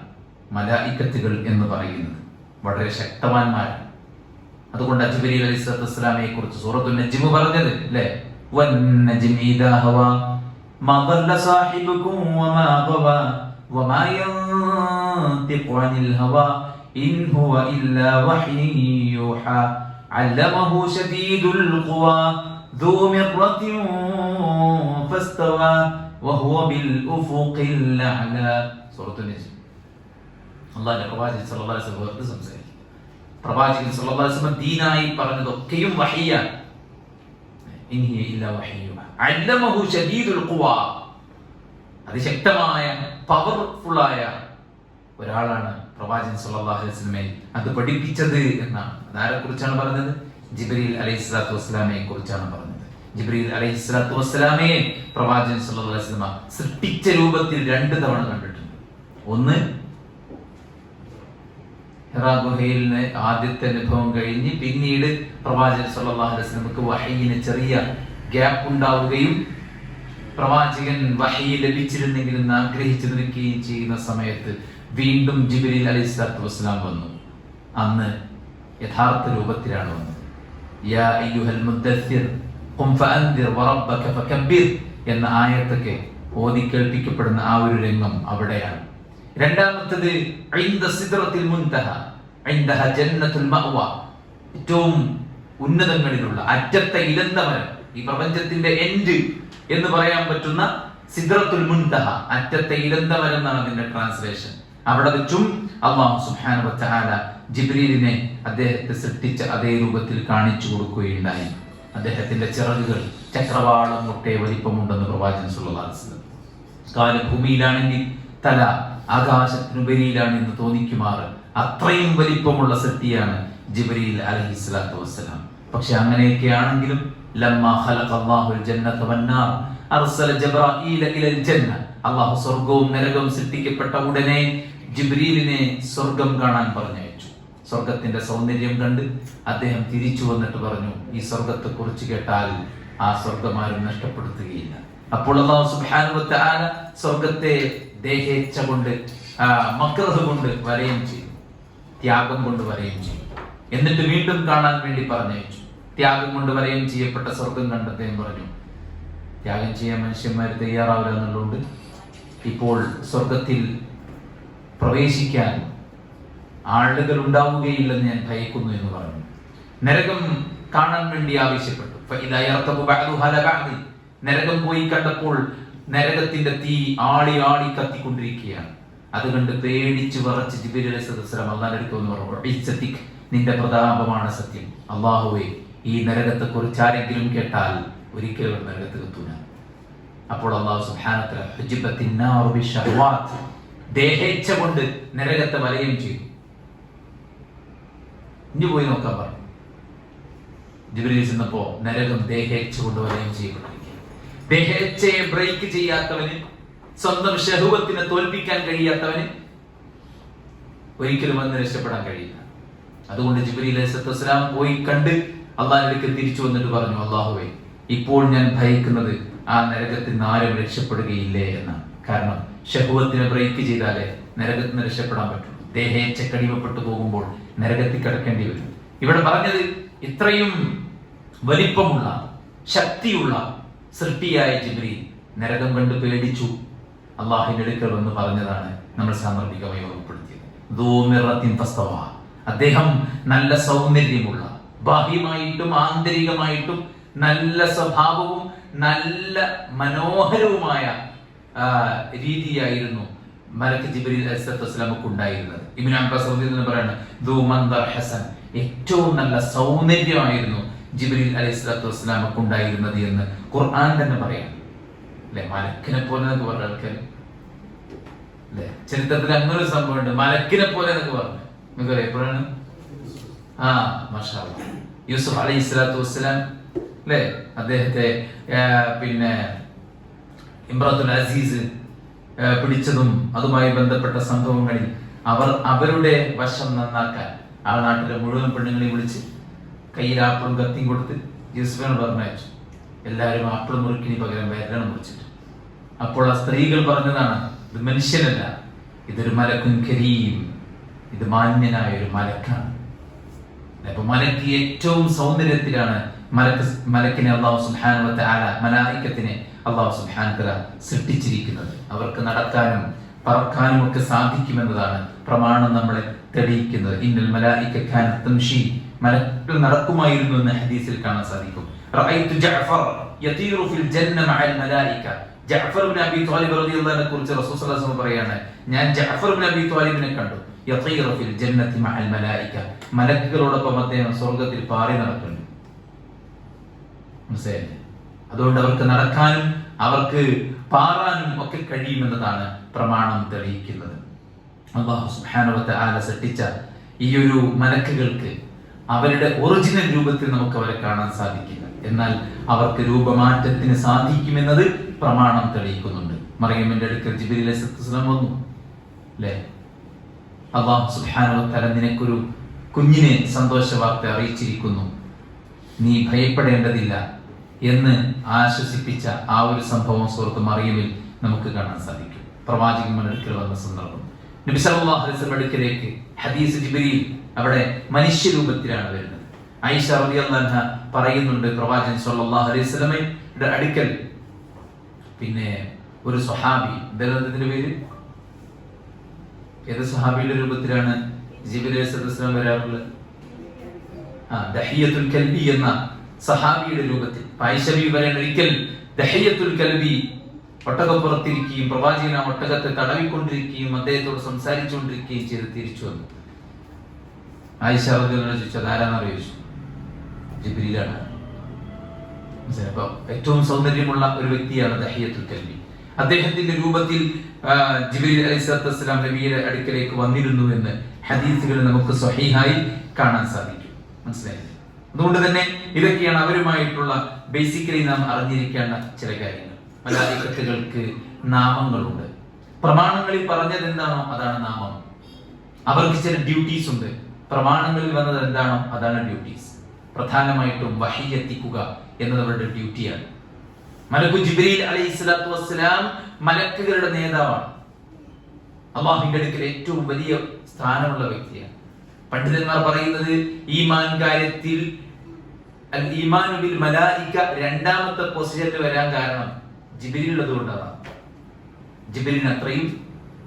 മലായിക്കത്തുകൾ എന്ന് പറയുന്നത്. വളരെ ശക്തവാന്മാരാണ്. അതുകൊണ്ട് ജിബ്രീൽ അലൈഹിസ്സലാത്തു വസ്സലാമയെ കുറിച്ച് സൂറത്തുൻ നജ്മ് പറഞ്ഞത് അല്ലേ, വന്നജ്മി ഇദാ ഹവാ മാ ضل സാഹിബുകും വമാ ഗവാ വമാ യൻതിഖു അനിൽ ഹവാ ഇൻ ഹുവ ഇല്ലാ വഹ്യു യൂഹാ അല്ലമഹു ശദീദുൽ ഖുവാ ذو مرة فاستوى وهو بالأفق الأعلى. സൂറത്തുൻ നജ്മ്. അല്ലാഹുവിന്റെ പ്രവാചകൻ സല്ലല്ലാഹു അലൈഹി വസല്ലം സംസാരിച്ചു. പ്രവാചകൻ സല്ലല്ലാഹു അലൈഹി വസല്ലം ദീനായി പറഞ്ഞതൊക്കെയും വഹയ്യാണ്. ഇൻ ഹിയ ഇല്ലാ വഹ്യു അല്ലമഹു ശദീദുൽ ഖുവാ. അതിശക്തമായ പവർഫുള്ളായ ഒരാളാണ് പ്രവാചകൻ സല്ലല്ലാഹു അലൈഹി വസല്ലമയെ അത് പഠിപ്പിച്ചത് എന്നാണ്. അതാരെ കുറിച്ചാണ് പറഞ്ഞത്? ജിബ്രീൽ അലൈഹിസ്സലാത്തു വസ്സലാമയെ കുറിച്ചാണ് പറഞ്ഞത്. ജിബ്രീൽ അലൈഹിസ്സലാത്തു വസ്സലാമയെ പ്രവാചകൻ സല്ലല്ലാഹു അലൈഹി വസല്ലമ സൃഷ്ടിച്ച രൂപത്തിൽ 2 തവണ കണ്ടിട്ടുണ്ട്. ഒന്ന് ഹിറാ ഗുഹയിൽ ആദ്യത്തെ അനുഭവം കഴിഞ്ഞ് പിന്നീട് പ്രവാചകൻ സല്ലല്ലാഹു അലൈഹി വസല്ലമക്ക് വഹയിന് ചെറിയ ഗ്യാപ്പ് ഉണ്ടാവുകയും പ്രവാചകൻ വഹയി ലഭിച്ചിരുന്നെങ്കിൽ എന്ന് ആഗ്രഹിച്ചു നിൽക്കുകയും ചെയ്യുന്ന സമയത്ത് വീണ്ടും ജിബ്രീൽ അലൈഹിസ്സലാത്തു വസ്സലാം വന്നു. അന്ന് യഥാർത്ഥ രൂപത്തിലാണ് വന്നത്. യാ അയ്യുഹൽ മുദ്ദസ്സിർ ഖും ഫഅൻദിർ വറബ്ബക ഫകബ്ബിർ എന്ന ആയത്തൊക്കെ ഓതി കേൾപ്പിക്കപ്പെടുന്ന ആ ഒരു രംഗം അവിടെയാണ്. രണ്ടാമത്തേത് ഇൻദ സിദ്റത്തിൽ മുൻതഹ ഇൻദഹ ജന്നത്തുൽ മഅവ, ഏറ്റവും ഉന്നതങ്ങളിലുള്ള അറ്റത്തെ ഇലന്ത മരം, ഈ പ്രപഞ്ചത്തിന്റെ എൻഡ് എന്ന് പറയാൻ പറ്റുന്ന സിദ്റത്തുൽ മുൻതഹ, അറ്റത്തെ ഇലന്ത മരം എന്നാണ് അതിന്റെ ട്രാൻസ്ലേഷൻ. അവിടെ വെച്ചും അല്ലാഹു സുബ്ഹാനഹു വ തആല ജിബ്രീലിനെ അദ്ദേഹത്തെ സൃഷ്ടിച്ച അതേ രൂപത്തിൽ കാണിച്ചു കൊടുക്കുകയുണ്ടായി. അദ്ദേഹത്തിന്റെ ചിറകുകൾ ചക്രവാളം മുട്ടേ വലിപ്പമുണ്ടെന്ന് പ്രവാചകൻ സല്ലല്ലാഹു അലൈഹി വസല്ലം. കാല് ഭൂമിയിലാണെങ്കിൽ തല ആകാശത്തിനുപരിയിലാണ് എന്ന് തോന്നിക്കുമാറ് അത്രയും വലിപ്പമുള്ള സൃഷ്ടിയാണ് ജിബ്രീൽ അലൈഹിസ്സലാത്തു വസ്സലാം. പക്ഷെ അങ്ങനെയൊക്കെ ആണെങ്കിലും ലമ്മാ ഖലഖല്ലാഹുൽ ജന്നത വന്നാർ അർസല ജിബ്രീല ഇലൽ ജന്ന, അല്ലാഹു സ്വർഗ്ഗവും നരകവും സൃഷ്ടിക്കപ്പെട്ട ഉടനെ ജിബ്രീലിനെ സ്വർഗ്ഗം കാണാൻ പറഞ്ഞയച്ചു. സ്വർഗ്ഗത്തിന്റെ സൗന്ദര്യം കണ്ട് അദ്ദേഹം തിരിച്ചു വന്നിട്ട് പറഞ്ഞു, ഈ സ്വർഗ്ഗത്തെ കുറിച്ച് കേട്ടാൽ ആ സ്വർഗ്ഗമാരും നഷ്ടപ്പെടുത്തുകയില്ല. അപ്പോൾ അല്ലാഹു സുബ്ഹാനഹു വ തആല സ്വർഗ്ഗത്തെ ദേഹേച്ഛ കൊണ്ട് മക്റഹ് കൊണ്ട് വലയം ചെയ്തു, ത്യാഗം കൊണ്ട് വലയം ചെയ്തു. എന്നിട്ട് വീണ്ടും കാണാൻ വേണ്ടി പറഞ്ഞയച്ചു. ത്യാഗം കൊണ്ട് വലയം ചെയ്യപ്പെട്ട സ്വർഗം കണ്ടെത്തേം പറഞ്ഞു, ത്യാഗം ചെയ്യാൻ മനുഷ്യന്മാർ തയ്യാറാവില്ല എന്നുള്ളതുകൊണ്ട് ഇപ്പോൾ സ്വർഗത്തിൽ പ്രവേശിക്കാൻ ആളുകൾ ഉണ്ടാവുകയില്ലെന്ന് ഞാൻ ഭയക്കുന്നു എന്ന് പറഞ്ഞു. നരകം കാണാൻ വേണ്ടി ആവശ്യപ്പെട്ടു. നരകം പോയി കണ്ടപ്പോൾ നരകത്തിന്റെ തീ ആളി ആളി കത്തിക്കൊണ്ടിരിക്കുകയാണ്. അത് കണ്ട് പേടിച്ചു വിറച്ച് ജിബ്രീൽ അലൈഹിസ്സലാം അല്ലാഹുവിന്റെ അടുത്ത് വന്ന് പറഞ്ഞു, നിന്റെ പ്രതാപമാണ് സത്യം. അല്ലാഹുവേ, ഈ നരകത്തെ കുറിച്ച് ആരെങ്കിലും കേട്ടാൽ ഒരിക്കലും നരകത്തിൽ എത്തൂല. അപ്പോൾ അല്ലാഹു സുബ്ഹാനഹു വ തആല ഹുജിബത്തിൻ നാറു ബിശഹവാത്ത്, ദേഹേച്ഛ കൊണ്ട് നരകത്തെ വലയം ചെയ്തു. ഇനി പോയി നോക്കാൻ പറഞ്ഞു. ജിബ്രീൽ ചെന്നപ്പോ നരകം ദേഹേച്ഛ കൊണ്ട് വലയം ചെയ്യപ്പെട്ടിരിക്കുക. ദേഹേച്ഛയെ ബ്രേക്ക് ചെയ്യാത്തവന്, സ്വന്തം ശഹുവത്തിനെ തോൽപ്പിക്കാൻ കഴിയാത്തവന് ഒരിക്കലും വന്ന് രക്ഷപ്പെടാൻ കഴിയില്ല. അതുകൊണ്ട് ജിബ്രീൽ അലൈഹിസ്സലാം പോയി കണ്ട് അള്ളാഹിലേക്ക് തിരിച്ചു വന്നിട്ട് പറഞ്ഞു, അള്ളാഹുവേ, ഇപ്പോൾ ഞാൻ ഭയക്കുന്നത് ആ നരകത്തിൽ നിന്ന് ആരും രക്ഷപ്പെടുകയില്ലേ എന്നാണ്. കാരണം ശഹുവത്തിനെ ബ്രേക്ക് ചെയ്താലേ നരകത്തിൽ നിന്ന് രക്ഷപ്പെടാൻ പറ്റും. ദേഹേച്ഛ കടിമപ്പെട്ടു പോകുമ്പോൾ നരകത്തിൽ കിടക്കേണ്ടി വരും. ഇവിടെ പറഞ്ഞത് ഇത്രയും വലിപ്പമുള്ള ശക്തിയുള്ള സൃഷ്ടിയായ ജിബ്രീൽ നരകം കണ്ട് പേടിച്ചു അള്ളാഹിന്റെ അടുക്കൽ വന്ന് പറഞ്ഞതാണ് നമ്മൾ സാന്ദർഭികമായി ഓർമ്മപ്പെടുത്തിയത്. അദ്ദേഹം നല്ല സൗന്ദര്യമുള്ള, ബാഹ്യമായിട്ടും ആന്തരികമായിട്ടും നല്ല സ്വഭാവവും നല്ല മനോഹരവുമായ രീതിയായിരുന്നു മലക്ക് ജിബ്രീൽ അലൈഹിസ്സലാമക്ക് ഉണ്ടായിരുന്നത്. ഇബ്നു അബ്ബാസ് റളിയല്ലാഹു പറയാണ്, ദൂ മൻദർ ഹസൻ, ഏറ്റവും നല്ല സൗന്ദര്യമായിരുന്നു ജിബ്രീൽ അലൈഹിസ്സലാമക്ക് ഉണ്ടായിരുന്നത് എന്ന് ഖുർആൻ തന്നെ പറയാം. അല്ലെ, മലക്കിനെ പോലെ എന്നൊക്കെ പറഞ്ഞ ആൾക്കാർ അല്ലെ, ചരിത്രത്തിൽ അങ്ങനെ ഒരു സംഭവം ഉണ്ട്, മലക്കിനെ പോലെ എന്നൊക്കെ പറഞ്ഞു. നിങ്ങൾക്ക് എപ്പോഴാണ് മാഷാ അല്ലാഹ് യൂസുഫ് അലൈഹിസ്സലാത്തു വസ്സലാം അല്ലെ, അദ്ദേഹത്തെ പിന്നെ ഇംറത്തുൽ അസീസ് പിടിച്ചതും അതുമായി ബന്ധപ്പെട്ട സംഭവങ്ങളിൽ അവരുടെ വശം നന്നാക്കാൻ ആ നാട്ടിലെ മുഴുവൻ പെണ്ണുങ്ങളെയും വിളിച്ച് കയ്യിൽ ആപ്പിളും കത്തിയും കൊടുത്ത് യൂസുഫിനോട് പറഞ്ഞയച്ചു. എല്ലാവരും ആപ്പിൾ മുറിക്കിന് പകരം വേരണം മുറിച്ചിട്ട്. അപ്പോൾ ആ സ്ത്രീകൾ പറഞ്ഞതാണ്, ഇത് മനുഷ്യനല്ല, ഇതൊരു മലക്കുൻ കരീം, ഇത് മാന്യനായ ഒരു മലക്കാണ്. അപ്പൊ മലക്ക് ഏറ്റവും സൗന്ദര്യത്തിലാണ് മലക്കിനെ അല്ലാഹു സുബ്ഹാനഹു വ തആല, മലായികത്തിനെ അല്ലാഹു സുബ്ഹാനഹു വ തആല സൃഷ്ടിച്ചിരിക്കുന്നത്. അവർക്ക് നടക്കാനും പറക്കാനും ഒക്കെ സാധിക്കുമെന്നതാണ് പ്രമാണം നമ്മളെ തെളിയിക്കുന്നത്. ഇന്നൽ മലായിക കാനത് തംശി, മലക്കുകൾ നടക്കുമായിരുന്നു എന്ന് ഹദീസിൽ കാണാൻ സാധിക്കും. റഅയ്തു ജഅഫർ യതീറു ഫിൽ ജന്ന മഅൽ മലായിക. ജഅഫർ ഇബ്നു അബീ ത്വാലിബ് റളിയല്ലാഹു അൻഹു കുറിച്ച് റസൂൽ സ്വല്ലല്ലാഹു അലൈഹി വസല്ലം പറയാണ്, ഞാൻ ജഅഫർ ഇബ്നു അബീ ത്വാലിബിനെ കണ്ടു, യതീറു ഫിൽ ജന്നതി മഅൽ മലായിക, മലക്കുകളോടൊപ്പം അദ്ദേഹം സ്വർഗ്ഗത്തിൽ പാറി നടക്കുന്നു. മനസ്സിലായില്ലേ? അതുകൊണ്ട് അവർക്ക് നടക്കാനും അവർക്ക് പാറാനും ഒക്കെ കഴിയുമെന്നതാണ് പ്രമാണം തെളിയിക്കുന്നത്. അല്ലാഹു സുബ്ഹാനഹു വ തആല സൃഷ്ടിച്ച ഈ ഒരു മലക്കുകൾക്ക് അവരുടെ ഒറിജിനൽ രൂപത്തിൽ നമുക്ക് അവരെ കാണാൻ സാധിക്കില്ല. എന്നാൽ അവർക്ക് രൂപമാറ്റത്തിന് സാധിക്കുമെന്നത് പ്രമാണം തെളിയിക്കുന്നുണ്ട്. മറിയമിന്റെ അടുക്കൽ ജിബ്രീൽ അലൈഹിസ്സലാം വന്നു, അല്ലേ? അല്ലാഹു സുബ്ഹാനഹു വ തആല നിനക്കൊരു കുഞ്ഞിനെ സന്തോഷ വാർത്ത അറിയിച്ചിരിക്കുന്നു, നീ ഭയപ്പെടേണ്ടതില്ല എന്ന് ആശ്വസിപ്പിച്ച ആ ഒരു സംഭവം സൂറത്ത് മറിയമിൽ നമുക്ക് കാണാൻ സാധിക്കും. പ്രവാചകന്മാരുടെ അടുക്കൽ വന്ന സന്ദർഭം, നബി സല്ലല്ലാഹു അലൈഹി വസല്ലം അടുക്കലേക്ക് ഹദീസ് ജിബ്രീൽ അവിടെ മനുഷ്യ രൂപത്തിലാണ് വരുന്നത്. ആയിഷ റളിയല്ലാഹു അൻഹ പറയുന്നുണ്ട്, പ്രവാചകൻ സല്ലല്ലാഹു അലൈഹി വസല്ലമയുടെ അടുക്കൽ പിന്നെ ഒരു സ്വഹാബി, അദ്ദേഹത്തിന്റെ പേര് ഏത് സ്വഹാബിയുടെ രൂപത്തിലാണ് ജിബ്രീൽ അലൈഹിസ്സലാം വരാറുള്ളത്? ദഹിയത്തുൽ കൽബി എന്ന സഹാബിയുടെ രൂപത്തിൽ. ആയിഷ ബീവി പറയുന്ന, ഒരിക്കൽ ദഹിയത്തുൽ കൽബി ഒട്ടകപ്പുറത്തിരിക്കുകയും പ്രവാചകൻ ആ ഒട്ടകത്തെ തടവിക്കൊണ്ടിരിക്കുകയും അദ്ദേഹത്തോട് സംസാരിച്ചുകൊണ്ടിരിക്കുകയും ചെയ്ത് തിരിച്ചു വന്നു. ആയിഷ റളിയല്ലാഹു അൻഹ ചോദിച്ചു, അതാരാണെന്ന് അറിയിച്ചു. ജിബ്രീലാണ്. ഏറ്റവും സൗന്ദര്യമുള്ള ഒരു വ്യക്തിയാണ് ദഹിയത്തുൽ കൽബി. അദ്ദേഹത്തിന്റെ രൂപത്തിൽ ജിബ്രീൽ അലൈഹിസ്സലാം നബിയുടെ അടുക്കലേക്ക് വന്നിരുന്നു എന്ന് ഹദീസുകളിൽ നമുക്ക് സ്വഹീഹായി കാണാൻ സാധിക്കും. മനസ്സിലായില്ലേ? അതുകൊണ്ട് തന്നെ ഇതൊക്കെയാണ് അവരുമായിട്ടുള്ള ബേസിക്കലി നാം അറിഞ്ഞിരിക്കേണ്ട ചില കാര്യങ്ങൾ. മലായികത്തുകൾക്ക് നാമങ്ങളുണ്ട്. പ്രമാണങ്ങളിൽ പറഞ്ഞത് എന്താണോ അതാണ് നാമം. അവർക്ക് ചില ഡ്യൂട്ടീസ് ഉണ്ട്. പ്രമാണങ്ങളിൽ വന്നത് എന്താണോ അതാണ് ഡ്യൂട്ടീസ്. പ്രധാനമായിട്ടും വഹി എത്തിക്കുക എന്നത് അവരുടെ ഡ്യൂട്ടിയാണ്. മലക്കു ജിബ്രീൽ അലൈഹിസ്സലാത്തു വസ്സലാം മലക്കുകളുടെ നേതാവാണ്. അല്ലാഹുവിന്റെ അടുക്കൽ ഏറ്റവും വലിയ സ്ഥാനമുള്ള വ്യക്തിയാണ്. പണ്ഡിതന്മാർ പറയുന്നത് ഈമാൻ കാര്യത്തിൽ അൽ ഈമാനു ബിൽ മലായിക രണ്ടാമത്തെ പൊസിഷനിൽ വരാൻ കാരണം ജിബ്രീൽ ഉള്ളതുകൊണ്ടാണ്. ജിബ്രീലിന് അത്രയും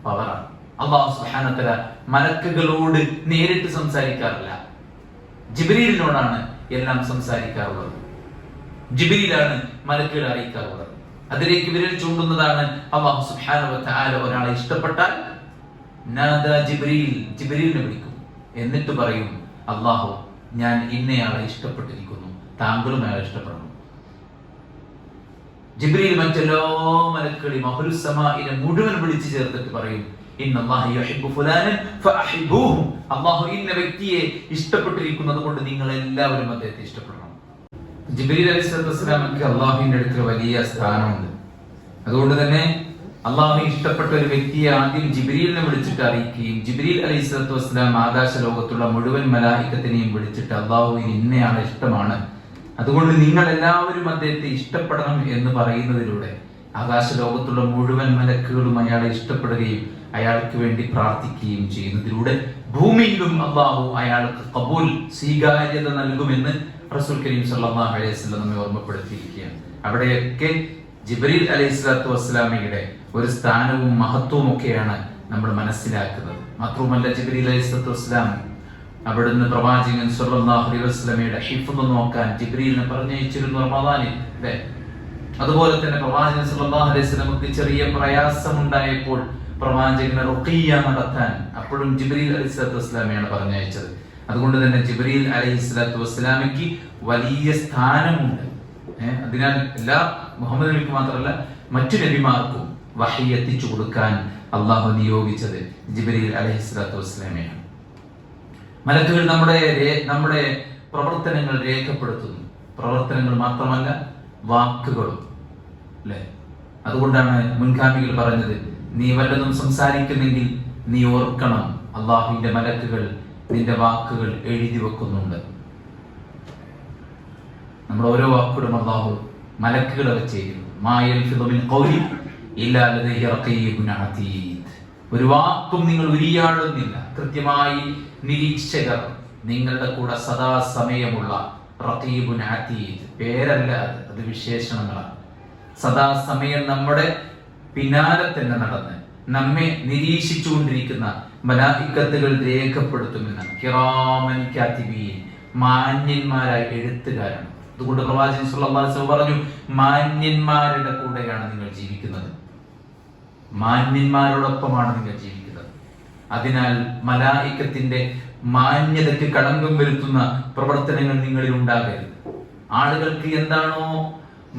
പവറാണ്. അല്ലാഹു സുബ്ഹാനഹു വ തആല മലക്കുകളോട് നേരിട്ട് സംസാരിക്കാറില്ല, ജിബ്രീലിനോടാണ് എല്ലാം സംസാരിക്കാറുള്ളത്. ജിബ്രീലാണ് മലക്കുകളെ അറിയിക്കാറുള്ളത്. അതിലേക്ക് വിരൽ ചൂണ്ടുന്നതാണ് അല്ലാഹു സുബ്ഹാനഹു വ തആല ഒരാളെ ഇഷ്ടപ്പെട്ടാൽ നാദാ ജിബ്രീൽ, ജിബ്രീലിനെ വിളിക്കും. എന്നിട്ട് പറയും, അല്ലാഹു ഞാൻ ഇന്നയാളെ ഇഷ്ടപ്പെട്ടിരിക്കുന്നു, താങ്കളും അയാളെ ഇഷ്ടപ്പെടണം. ജിബ്രീൽ മറ്റെല്ലാ മലക്കുകളെയും അഹ്ലുസ് സമാഇനെ മുഴുവൻ വിളിച്ചു ചേർത്തിട്ട് പറയും, ഇന്നല്ലാഹ യുഹിബ്ബു ഫുലാനൻ ഫഅഹിബ്ബൂഹു, അല്ലാഹു ഇന്ന വ്യക്തിയെ ഇഷ്ടപ്പെട്ടിരിക്കുന്നു, അതുകൊണ്ട് നിങ്ങൾ എല്ലാവരും അദ്ദേഹത്തെ ഇഷ്ടപ്പെടണം. ജിബ്രീൽ അലൈഹിസ്സലാത്തു വസ്സലാമക്ക് അള്ളാഹുവിന്റെ അടുത്ത് വലിയ സ്ഥാനമുണ്ട്. അതുകൊണ്ട് തന്നെ അള്ളാഹു ഇഷ്ടപ്പെട്ട ഒരു വ്യക്തിയെ ആദ്യം ജിബ്രീലിനെ വിളിച്ചിട്ട് അറിയിക്കുകയും ജിബ്രീൽ അലൈഹിസ്സലാത്തു വസ്സലാം ആകാശ ലോകത്തുള്ള മുഴുവൻ മലായികത്തിനെയും വിളിച്ചിട്ട് അള്ളാഹുവിന് ഇന്നയാളെ ഇഷ്ടമാണ്, അതുകൊണ്ട് നിങ്ങൾ എല്ലാവരും അദ്ദേഹത്തെ ഇഷ്ടപ്പെടണം എന്ന് പറയുന്നതിലൂടെ ആകാശ ലോകത്തുള്ള മുഴുവൻ മലക്കുകളും അയാളെ ഇഷ്ടപ്പെടുകയും അയാൾക്ക് വേണ്ടി പ്രാർത്ഥിക്കുകയും ചെയ്യുന്നതിലൂടെ ഭൂമിയിലും അള്ളാഹു അയാൾക്ക് ഖബൂൽ സ്വീകാര്യത നൽകുമെന്ന് റസൂൽ കരീം സല്ലല്ലാഹു അലൈഹി വസല്ലം നമ്മെ ഓർമ്മപ്പെടുത്തിയിരിക്കുകയാണ്. അവിടെയൊക്കെ ജിബ്രീൽ അലൈഹിസ്സലാത്തു വസ്സലാമയുടെ ഒരു സ്ഥാനവും മഹത്വവും ഒക്കെയാണ് നമ്മൾ മനസ്സിലാക്കുന്നത്. മാത്രവുമല്ല, ജിബ്രീൽ അലൈഹിസ്സലാത്തു വസ്സലാം അവിടുന്ന് പ്രവാചകൻ സല്ലല്ലാഹു അലൈഹി വസല്ലമയുടെ ഹിഫ്ള് നോക്കാൻ ജിബ്രീലിനെ പറഞ്ഞയച്ചിരുന്നു റമദാനിൽ, അല്ലേ? അതുപോലെ തന്നെ പ്രവാചകൻ സല്ലല്ലാഹു അലൈഹി വസല്ലമക്ക് ചെറിയ പ്രയാസമുണ്ടായപ്പോൾ പ്രവാചകനെ റുഖിയ്യ നടത്താൻ അപ്പോഴും ജിബ്രീൽ അലൈഹിസ്സലാത്തു വസ്സലാമയാണ് പറഞ്ഞയച്ചത്. അതുകൊണ്ട് തന്നെ ജിബ്രീൽ അലൈഹിസ്സലാത്തു വസ്സലാമയ്ക്ക് വലിയ സ്ഥാനമുണ്ട്. അതിനാൽ എല്ലാ മുഹമ്മദ് നബിക്ക് മാത്രമല്ല മറ്റു നബിമാർക്കും വഹി എത്തിച്ചു കൊടുക്കാൻ അള്ളാഹു നിയോഗിച്ചത് ജിബ്രീൽ അലൈഹിസ്സലാത്തു വസ്സലാമയാണ്. മലക്കുകൾ നമ്മുടെ പ്രവർത്തനങ്ങൾ രേഖപ്പെടുത്തുന്നു. പ്രവർത്തനങ്ങൾ മാത്രമല്ല, വാക്കുകളും, അല്ലെ? അതുകൊണ്ടാണ് മുൻഗാമികൾ പറഞ്ഞത്, നീ വല്ലതും സംസാരിക്കുന്നെങ്കിൽ നീ ഓർക്കണം, അള്ളാഹുവിന്റെ മലക്കുകൾ നിന്റെ വാക്കുകൾ എഴുതി വെക്കുന്നുണ്ട്. നമ്മുടെ ഓരോ വാക്കുകളും അള്ളാഹു മലക്കുകളെ വെച്ചിരിക്കുന്നു. ഒരു വാക്കും നിങ്ങൾ ഉരിയാടുന്നില്ല. കൃത്യമായി നിരീക്ഷകർ നിങ്ങളുടെ കൂടെ സദാസമയമുള്ള റഖീബുൻ അതീദ്. പേരല്ല അത് വിശേഷണങ്ങളാണ്. സദാസമയം നമ്മുടെ പിന്നാലെ തന്നെ നടന്ന് നമ്മെ നിരീക്ഷിച്ചുകൊണ്ടിരിക്കുന്ന മലായികത്തുകൾ രേഖപ്പെടുത്തുമെന്നാണ്. കിറാമൻ കാതിബീൻ, മാന്യന്മാരായ എഴുത്തുകാരാണ്. അതുകൊണ്ട് പ്രവാചകൻ സല്ലല്ലാഹു അലൈഹി വസല്ലം പറഞ്ഞു, മാന്യന്മാരുടെ കൂടെയാണ് നിങ്ങൾ ജീവിക്കുന്നത്, മാന്യന്മാരോടൊപ്പമാണ് നിങ്ങൾ ജീവിക്കുന്നത്. അതിനാൽ മലായികത്തിന്റെ മാന്യതയ്ക്ക് കളങ്കം വരുത്തുന്ന പ്രവർത്തനങ്ങൾ നിങ്ങളിൽ ഉണ്ടാകരുത്. ആളുകൾക്ക് എന്താണോ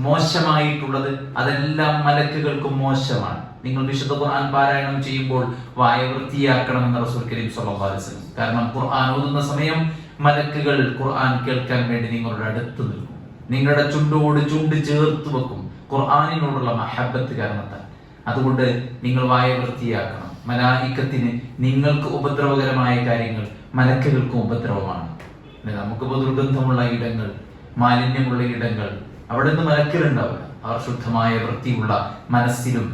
മോശമായിട്ടുള്ളത് അതെല്ലാം മലക്കുകൾക്കും മോശമാണ്. നിങ്ങൾ വിശുദ്ധ ഖുർആൻ പാരായണം ചെയ്യുമ്പോൾ വായ വൃത്തിയാക്കണമെന്ന് റസൂൽ കരീം സല്ലല്ലാഹു അലൈഹി വസല്ലം. കാരണം ഖുർആൻ ഓതുന്ന സമയം മലക്കുകൾ ഖുർആൻ കേൾക്കാൻ വേണ്ടി നിങ്ങളുടെ അടുത്ത് നിൽക്കും. നിങ്ങളുടെ ചുണ്ടോട് ചുണ്ട് ചേർത്ത് വെക്കും ഖുർആനിനോടുള്ള മഹബത്ത് കാരണത്താൽ. അതുകൊണ്ട് നിങ്ങൾ വായ വൃത്തിയാക്കണം. മലായികത്തിന് നിങ്ങൾക്ക് ഉപദ്രവകരമായ കാര്യങ്ങൾ മലക്കുകൾക്കും ഉപദ്രവമാണ്. നമുക്കിപ്പോൾ ദുർഗന്ധമുള്ള ഇടങ്ങൾ, മാലിന്യമുള്ള ഇടങ്ങൾ, അവിടെ നിന്ന് മലക്കലുണ്ടാവില്ല. അവർ ശുദ്ധമായ വൃത്തിയുള്ള മനസ്സിലും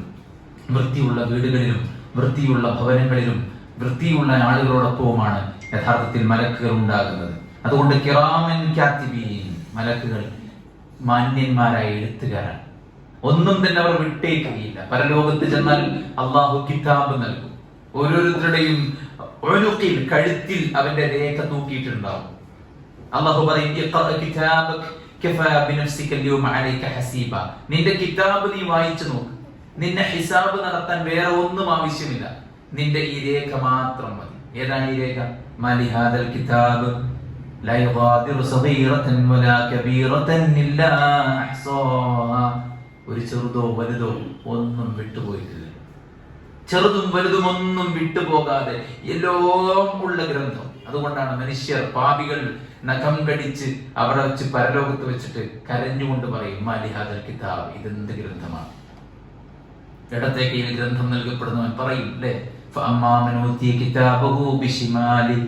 വൃത്തിയുള്ള വീടുകളിലും വൃത്തിയുള്ള ഭവനങ്ങളിലും വൃത്തിയുള്ള ആളുകളോടൊപ്പവുമാണ് യഥാർത്ഥത്തിൽ മലക്കുകൾ ഉണ്ടാകുന്നത്. അതുകൊണ്ട് കിറാമൻ കാതിബീൻ, മലക്കുകൾ മാന്യന്മാരായ എഴുത്തുകാരാണ്. ഒന്നും തന്നെ അവർ വിട്ടേക്കുകയില്ല. പരലോകത്ത് ചെന്നാൽ അള്ളാഹു കിതാബ് നൽകും. ഓരോരുത്തരുടെയും കഴുത്തിൽ അവന്റെ രേഖ തൂക്കിയിട്ടുണ്ടാവും. അള്ളാഹു പറയും, നിന്റെ കിതാബ് നീ വായിച്ചു നോക്ക്, നിന്നെ ഹിസാബ് നടത്താൻ വേറെ ഒന്നും ആവശ്യമില്ല, നിന്റെ ഈ രേഖ മാത്രം മതി. ഏതാണ് ഈ രേഖ? മലിഹാദൽ കിതാബ് ലാ യുഗാദിറു സഗീറതൻ വലാ കബീറതൻ ഇല്ലാ അഹ്സാഹാ. ഒരു ചെറുതോ വലുതോ ഒന്നും വിട്ടുപോയിട്ടില്ല. ചെറുതും വലുതും ഒന്നും വിട്ടുപോകാതെ എല്ലാം ഉള്ള ഗ്രന്ഥം. അതുകൊണ്ടാണ് മനുഷ്യർ, പാപികൾ നഖം കടിച്ച് അവിടെ വെച്ച് പരലോകത്ത് വെച്ചിട്ട് കരഞ്ഞുകൊണ്ട് പറയും, മാലിഹാദൽ കിതാബ്, ഇതെന്ത് ഗ്രന്ഥമാണ്. ഇടത്തെ കയ്യിൽ ഗ്രന്ഥം നൽകപ്പെടുന്നവൻ പറയും, അല്ലേ, ഫഅമ്മാമൻ ഊതിയ കിതാബഹു ബിശിമാലി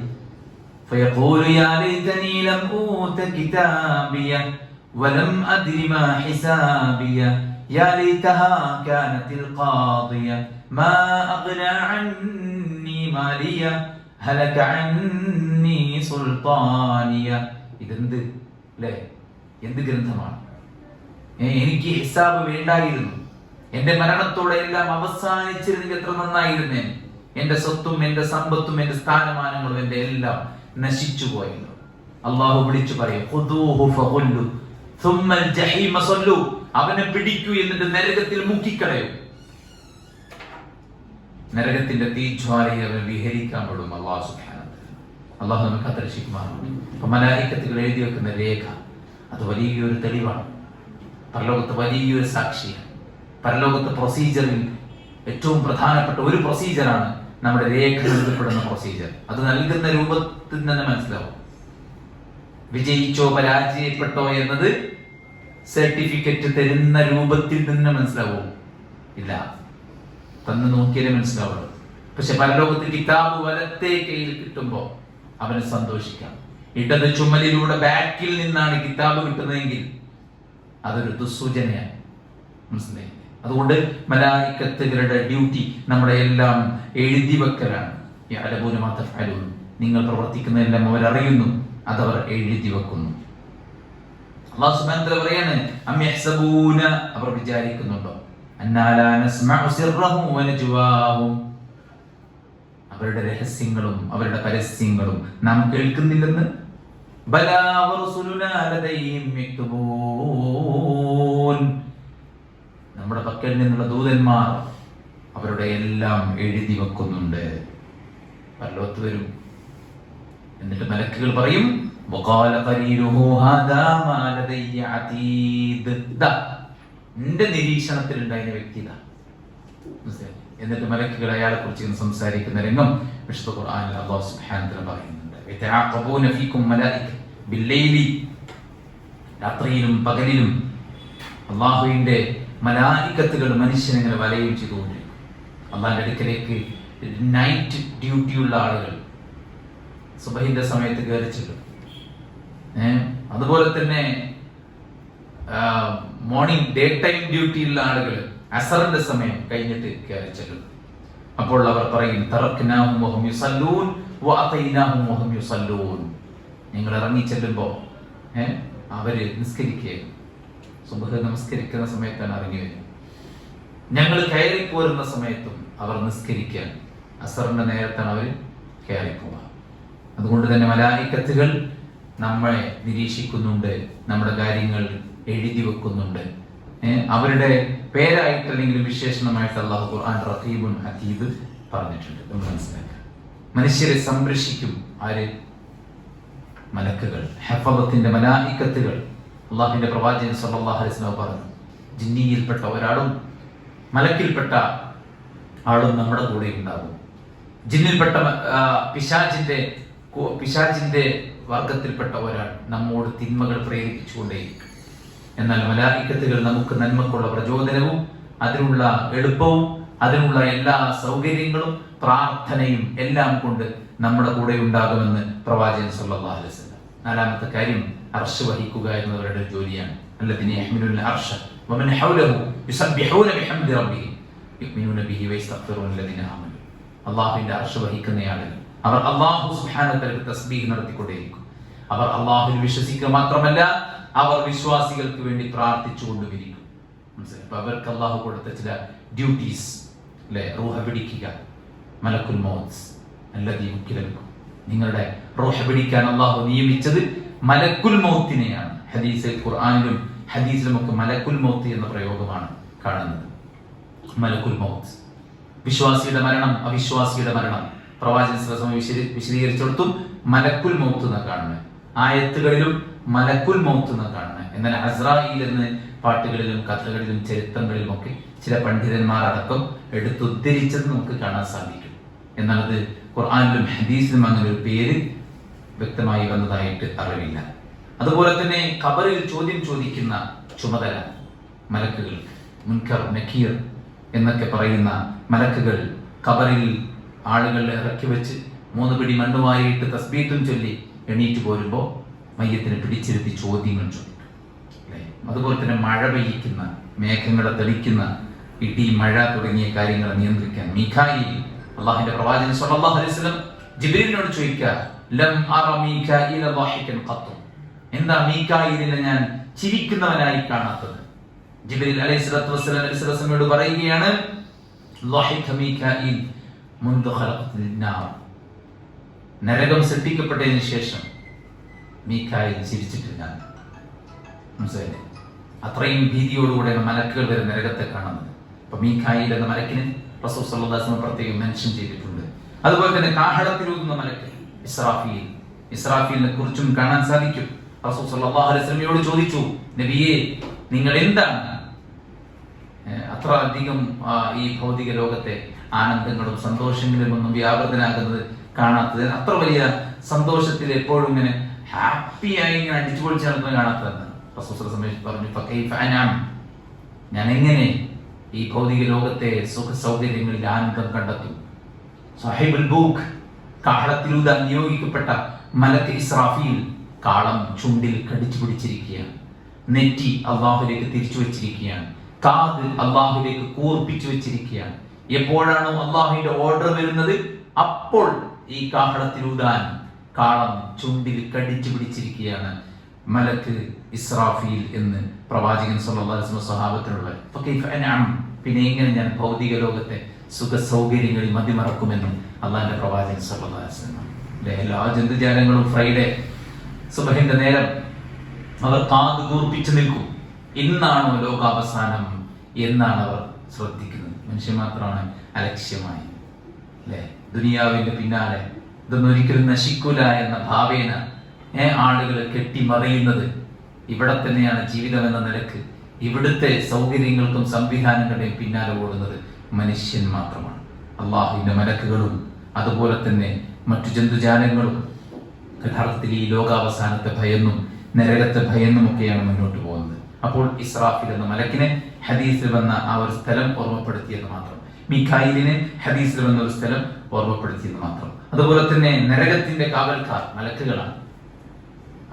ഫയഖൂലു യാ ലൈതനി ലം ഊത കിതാബിയ വലം അദ്രി മാ ഹിസാബിയ യാ ലൈതഹാ കാനത്തിൽ ഖാദിയ മാ അഗ്നാ അന്നി മാലിയ ഹലക അന്നി സുൽത്താനിയ. ഇതെന്ത്, അല്ലേ, എന്ത് ഗ്രന്ഥമാണ്. എനിക്ക് ഹിസാബ് വേണ്ടായിരുന്നു, എന്റെ മരണത്തോടെ എല്ലാം അവസാനിച്ചിരുന്നെങ്കിൽ എത്ര നന്നായിരുന്നേ. എന്റെ സ്വത്തും എന്റെ സമ്പത്തും എന്റെ സ്ഥാനമാനങ്ങളും എന്റെ എല്ലാം നശിച്ചു പോയല്ലോ. അള്ളാഹു വിളിച്ചു പറയും, ഖുദൂഹു ഫഖുല്ലു സുമ്മൽ ജഹീമ സല്ലു. അവനെ പിടിക്കൂ, എന്നിട്ട് നരകത്തിൽ മുക്കിക്കളയൂ. നരകത്തിന്റെ തീജ്വാലയിൽ അവൻ വിഹരിക്കാൻ പെടും. അള്ളാഹു സുബ്ഹാനഹു വ തആല, അള്ളാഹു നമുക്ക് അത്രശിക്കുമാറാണ്. അപ്പൊ മലായികത്തുകൾ എഴുതി വെക്കുന്ന രേഖ അത് വലിയൊരു തെളിവാണ്. പരലോകത്ത് വലിയൊരു സാക്ഷിയാണ്. പരലോകത്തെ പ്രൊസീജറിൽ ഏറ്റവും പ്രധാനപ്പെട്ട ഒരു പ്രൊസീജറാണ് നമ്മുടെ രേഖ നൽകപ്പെടുന്ന പ്രൊസീജർ. അത് നൽകുന്ന രൂപത്തിൽ തന്നെ മനസ്സിലാവും. വിജയിച്ചോ പരാജയപ്പെട്ടോ എന്നത് സർട്ടിഫിക്കറ്റ് തരുന്ന രൂപത്തിൽ തന്നെ മനസ്സിലാവും? ഇല്ല, തന്ന് നോക്കിയാലേ മനസ്സിലാവുള്ളൂ. പക്ഷെ പരലോകത്ത് കിതാബ് വലത്തെ കയ്യിൽ കിട്ടുമ്പോൾ അവന് സന്തോഷിക്കാം. ഇടത് ചുമലിലൂടെ ബാക്കിൽ നിന്നാണ് കിതാബ് കിട്ടുന്നതെങ്കിൽ അതൊരു ദുസ്സൂചനയാണ്. മനസ്സിലായി? അതുകൊണ്ട് മലായിക്കത്തുകളുടെ ഡ്യൂട്ടി നമ്മുടെ എല്ലാം എഴുതി വെക്കലാണ്. നിങ്ങൾ പ്രവർത്തിക്കുന്നതെല്ലാം അവരറിയുന്നു, അതവർ എഴുതി വെക്കുന്നു. അല്ലാഹു സുബ്ഹാനഹു വ തആല പറയാണ്, അം യഹ്സബൂന, അവർ വിചാരിക്കുന്നുണ്ടോ, അന്നാ ലാ നസ്മഉ സിർറഹും വ നജ്വാഹും, അവരുടെ രഹസ്യങ്ങളും അവരുടെ പരസ്യങ്ങളും നാം കേൾക്കുന്നില്ലെന്ന്. ബലാ വറസുലുനാ ലദൈഹിം യക്തുബൂൻ, നമ്മുടെ പക്കൽ നിന്നുള്ള ദൂതന്മാർ അവരുടെ എല്ലാം എഴുതി വെക്കുന്നുണ്ട്. പരലോകത്ത് വരും. എന്നിട്ട് മലക്കുകൾ പറയും, വഖാല ഖരീനുഹു ഹാദാ മാ ലദയ്യ അതീദ്, എന്റെ നിരീക്ഷണത്തിൽ ഉണ്ടായിരുന്ന വ്യക്തി ഇതാ. എന്നിട്ട് മലക്കുകൾ അയാളെ കുറിച്ച് സംസാരിക്കുന്ന രംഗം വിശുദ്ധ ഖുർആനിൽ അല്ലാഹു സുബ്ഹാനഹു വ തആല പറയുന്നുണ്ട്. യതഅഖബൂന ഫീകും മലായിക ബില്ലൈലി, രാത്രിയിലും പകലിലും അല്ലാഹുവിന്റെ മലായികത്തുകൾ മനുഷ്യനെ ഇങ്ങനെ വലയം ചെയ്തുകൊണ്ടിരിക്കും. അള്ളാഹിന്റെ അടുക്കലേക്ക് നൈറ്റ് ഡ്യൂട്ടിയുള്ള ആളുകൾ സുബഹിന്റെ സമയത്ത് കയറി ചെല്ലും. അതുപോലെ തന്നെ മോർണിംഗ് ഡേ ടൈം ഡ്യൂട്ടിയുള്ള ആളുകൾ അസറിന്റെ സമയം കഴിഞ്ഞിട്ട് കയറി ചെല്ലും. അപ്പോൾ അവർ പറയും, തറക്നാഹും വഹും യുസല്ലൂൻ വഅതൈനാഹും വഹും യുസല്ലൂൻ, നിങ്ങൾ ഇറങ്ങി ചെല്ലുമ്പോൾ അവര് നിസ്കരിക്കുകയും സുബഹ് നമസ്കരിക്കുന്ന സമയത്താണ് ഇറങ്ങി വരും. ഞങ്ങൾ കയറിപ്പോരുന്ന സമയത്തും അവർ നിസ്കരിക്കാൻ അസറിന്റെ നേരത്താണ് അവർ കയറിപ്പോവുക. അതുകൊണ്ട് തന്നെ മലായിക്കത്തുകൾ നമ്മളെ നിരീക്ഷിക്കുന്നുണ്ട്, നമ്മുടെ കാര്യങ്ങൾ എഴുതി വെക്കുന്നുണ്ട്. അവരുടെ പേരായിട്ട് അല്ലെങ്കിൽ വിശേഷണമായിട്ട് അല്ലാഹു ഖുർആൻ റഖീബുൻ അതീദ് പറഞ്ഞിട്ടുണ്ട്. നമ്മൾ മനസ്സിലാക്കുക. മനുഷ്യരെ സംരക്ഷിക്കും ആര്? മലക്കുകൾ, ഹഫളത്തിന്റെ മലായിക്കത്തുകൾ. അള്ളാഹുവിന്റെ പ്രവാചകൻ സല്ലല്ലാഹു അലൈഹി വസല്ലം പറഞ്ഞു, ജിന്നിയിൽപ്പെട്ട ഒരാളും മലക്കിൽപ്പെട്ട ആളും നമ്മുടെ കൂടെ ഉണ്ടാകും. ജിന്നിൽപ്പെട്ട പിശാചിന്റെ വർഗത്തിൽപ്പെട്ട ഒരാൾ നമ്മോട് തിന്മകൾ പ്രേരിപ്പിച്ചുകൊണ്ടേയിരിക്കും. എന്നാൽ മലായിക്കത്തുകൾ നമുക്ക് നന്മക്കുള്ള പ്രചോദനവും അതിനുള്ള എളുപ്പവും അതിനുള്ള എല്ലാ സൗകര്യങ്ങളും പ്രാർത്ഥനയും എല്ലാം കൊണ്ട് നമ്മുടെ കൂടെ ഉണ്ടാകുമെന്ന് പ്രവാചകൻ സല്ലല്ലാഹു അലൈഹി വസല്ലം. നാലാമത്തെ കാര്യം, അർശ് വഹിക്കുക എന്നവരുടെ ജോലിയാണ്. അല്ലദീന യഹ്മിലുന അർശ വമൻ ഹൗലഹു യുസബ്ബിഹൂന ബിഹംദി റബ്ബിഹിം യുഅ്മിനൂന ബിഹി വയസ്തഗ്ഫിറൂന ലദീന ആമനു. അല്ലാഹുവിന്റെ അർശ് വഹിക്കുന്ന ആളുകൾ അവർ അല്ലാഹു സുബ്ഹാനഹു വ തആല തസ്ബീഹ് നടത്തിക്കൊണ്ടേയിരിക്കും. അവർ അല്ലാഹുവിൽ വിശ്വസിക്കുക മാത്രമല്ല, അവർ വിശ്വാസികൾക്ക് വേണ്ടി പ്രാർത്ഥിച്ചുകൊണ്ടുമിരിക്കും. മനസ്സിലായി? അവർക്ക് അല്ലാഹു കൊടുത്ത ചില ഡ്യൂട്ടീസ്, അല്ലെ, റൂഹ പിടിക്കുക, മലക്കുൽ മൗത്ത് അല്ലദീ വക്കില ബിക്കും, നിങ്ങളുടെ റൂഹ പിടിക്കാൻ അല്ലാഹു നിയമിച്ചത് മലക്കുൽ മൗത്തിനെയാണ്. ഹദീസിൽ, ഖുർആനിലും ഹദീസിലും ഒക്കെ മലക്കുൽ മൗത്ത് എന്ന പ്രയോഗമാണ് കാണുന്നത്. മലക്കുൽ മൗത്ത്, വിശ്വാസിയുടെ മരണം, അവിശ്വാസിയുടെ മരണം പ്രവാചകൻ സല്ലല്ലാഹു അലൈഹി വസല്ലം വിശദീകരിച്ചിടത്തും മലക്കുൽ മൗത്ത് എന്ന് കാണുന്നത്. ആയത്തുകളിലും മലക്കുൽ മൗത്ത് എന്ന് കാണുന്നത്. എന്നാൽ അസ്രായീൽ എന്ന് പാട്ടുകളിലും കഥകളിലും ചരിത്രങ്ങളിലും ഒക്കെ ചില പണ്ഡിതന്മാരടക്കം എടുത്തുദ്ധരിച്ചത് നമുക്ക് കാണാൻ സാധിക്കും. എന്നാൽ അത് ഖുർആനിലും ഹദീസിലും അങ്ങനെ ഒരു പേര് വ്യക്തമായി വന്നതായിട്ട് അറിവില്ല. അതുപോലെ തന്നെ ഖബറിൽ ചോദ്യം ചോദിക്കുന്ന ചുമതല മലക്കുകൾ, മുൻകർ നക്കീർ എന്നൊക്കെ പറയുന്ന മലക്കുകൾ ഖബറിൽ ആളുകളെ ഇറക്കി വെച്ച് 3 പിടി മണ്ണുമായിട്ട് തസ്ബീഹും ചൊല്ലി എണീറ്റ് പോരുമ്പോൾ മയ്യത്തിനെ പിടിച്ചിരുത്തി ചോദ്യങ്ങൾ ചോദിക്കും. അല്ലേ? അതുപോലെ തന്നെ മഴ പെയ്യിക്കുന്ന, മേഘങ്ങളെ തെളിക്കുന്ന, ഇടി, മഴ തുടങ്ങിയ കാര്യങ്ങളെ നിയന്ത്രിക്കാൻ മീഖായിൽ, അള്ളാഹുവിന്റെ പ്രവാചകൻ സല്ലല്ലാഹു അലൈഹി വസല്ലം ജിബ്രീലിനോട് ചോദിക്കുക, ലം അറ മീഖായില ളാഹികൻ ഖത്തു, എന്താ മീഖായിലിനെ ഞാൻ ചിരിക്കുന്നവനായി കാണാത്തത്? ജിബ്രീൽ അലൈഹിസ്സലാത്തു വസ്സലാം നബി സല്ലല്ലാഹു അലൈഹി വസല്ലമയോട് പറയുകയാണ്, ളാഹിക മീഖായിൽ മുൻദു ഖലഖത്തിൽ നാർ, നരകം സൃഷ്ടിക്കപ്പെട്ടതിന് ശേഷം മീഖായിൽ ചിരിച്ചിട്ടില്ല. മനസ്സിലായില്ലേ? അത്രയും ഭീതിയോടുകൂടെ മലക്കുകൾ വരെ നരകത്തെ കാണുന്നത്. അപ്പൊ മീഖായിൽ എന്ന മലക്കിന് റസൂൽ സല്ലല്ലാഹു അലൈഹി വസല്ലം പ്രത്യേകം മെൻഷൻ ചെയ്തിട്ടുണ്ട്. അതുപോലെ തന്നെ കാഹളത്തിലൂതുന്ന മലക്ക് ഇസ്രാഫീൽ, ഇസ്രാഫീലിനെ കുറിച്ചും കാണാൻ സാധിക്കും. റസൂൽ സല്ലല്ലാഹു അലൈഹി വസല്ലമയോട് ചോദിച്ചു, നബിയേ, നിങ്ങൾ എന്താണ് അത്ര അധികം ഈ ഭൗതിക ലോകത്തെ ആനന്ദങ്ങളും സന്തോഷങ്ങളും ഒന്നും വ്യാപൃതനാകുന്നത് കാണാത്തത്, അത്ര വലിയ സന്തോഷത്തിൽ എപ്പോഴും ഇങ്ങനെ ഹാപ്പിയായി ഇങ്ങനെ അടിച്ചുപൊളിച്ച് നടക്കുന്നത് കാണാത്തതെന്ന്? റസൂൽ പറഞ്ഞു, ഫകൈഫ അനാം, ഞാൻ എങ്ങനെ ഈ ഭൗതിക ലോകത്തെ സുഖ സൗകര്യങ്ങളിൽ ആനന്ദം കണ്ടെത്തും? സാഹിബുൽ ബൂക്ക്, കാഹളത്തിലൂതാൻ നിയോഗിക്കപ്പെട്ട മലക്ക് ഇസ്രാഫീൽ കാളം ചുണ്ടിൽ കടിച്ചു പിടിച്ചിരിക്കുകയാണ്. നെറ്റി അള്ളാഹുലേക്ക് തിരിച്ചു വെച്ചിരിക്കുകയാണ്. കാത് അള്ളാഹുലേക്ക് കൂർപ്പിച്ചു വെച്ചിരിക്കുകയാണ്. എപ്പോഴാണോ അള്ളാഹുവിന്റെ ഓർഡർ വരുന്നത് അപ്പോൾ ഈ കാഹളത്തിലൂതാൻ കാളം ചുണ്ടിൽ കടിച്ചു പിടിച്ചിരിക്കുകയാണ് മലക്ക് ഇസ്രാഫീൽ എന്ന് പ്രവാചകൻ സല്ലല്ലാഹു അലൈഹി വസല്ലം സ്വഹാബത്തിനുള്ള. ഫകൈഫ അൻഅം, പിന്നെ എങ്ങനെ ഞാൻ ഭൗതിക ലോകത്തെ സുഖ സൗകര്യങ്ങളിൽ മതിമറക്കുമെന്നും അള്ളാഹിന്റെ പ്രവാചകൻ സല്ലല്ലാഹു അലൈഹി വസല്ലം. എല്ലാ ജന്തുജാലങ്ങളും ഫ്രൈഡേ സുബഹിന്റെ നേരം അവർ കാത് കൂർപ്പിച്ചു നിൽക്കും. ഇന്നാണോ ലോകാവസാനം എന്നാണ് അവർ ശ്രദ്ധിക്കുന്നത്. മനുഷ്യൻ മാത്രമാണ് അലക്ഷ്യമായി അല്ലെ ദുനിയാവിന്റെ പിന്നാലെ ഇതൊന്നും ഒരിക്കലും നശിക്കൂല എന്ന ഭാവേന ആളുകൾ കെട്ടിമറിയുന്നത്. ഇവിടെ തന്നെയാണ് ജീവിതം എന്ന നിലക്ക് ഇവിടുത്തെ സൗകര്യങ്ങൾക്കും സംവിധാനങ്ങളുടെയും പിന്നാലെ ഓടുന്നത് മനുഷ്യൻ മാത്രമാണ്. അള്ളാഹുവിന്റെ മലക്കുകളും അതുപോലെ തന്നെ മറ്റു ജന്തുജാലങ്ങളും യഥാർത്ഥത്തിൽ ഈ ലോകാവസാനത്തെ ഭയന്നും നരകത്തെ ഭയന്നുമൊക്കെയാണ് മുന്നോട്ട് പോകുന്നത്. അപ്പോൾ ഇസ്രാഫീൽ എന്ന മലക്കിനെ ഹദീസിൽ വന്ന ആ ഒരു സ്ഥലം ഓർമ്മപ്പെടുത്തിയത് മാത്രം, മീഖായിലിനെ ഹദീസിൽ വന്ന ഒരു സ്ഥലം ഓർമ്മപ്പെടുത്തിയത് മാത്രം. അതുപോലെ തന്നെ നരകത്തിന്റെ കാവൽക്കാർ മലക്കുകളാണ്.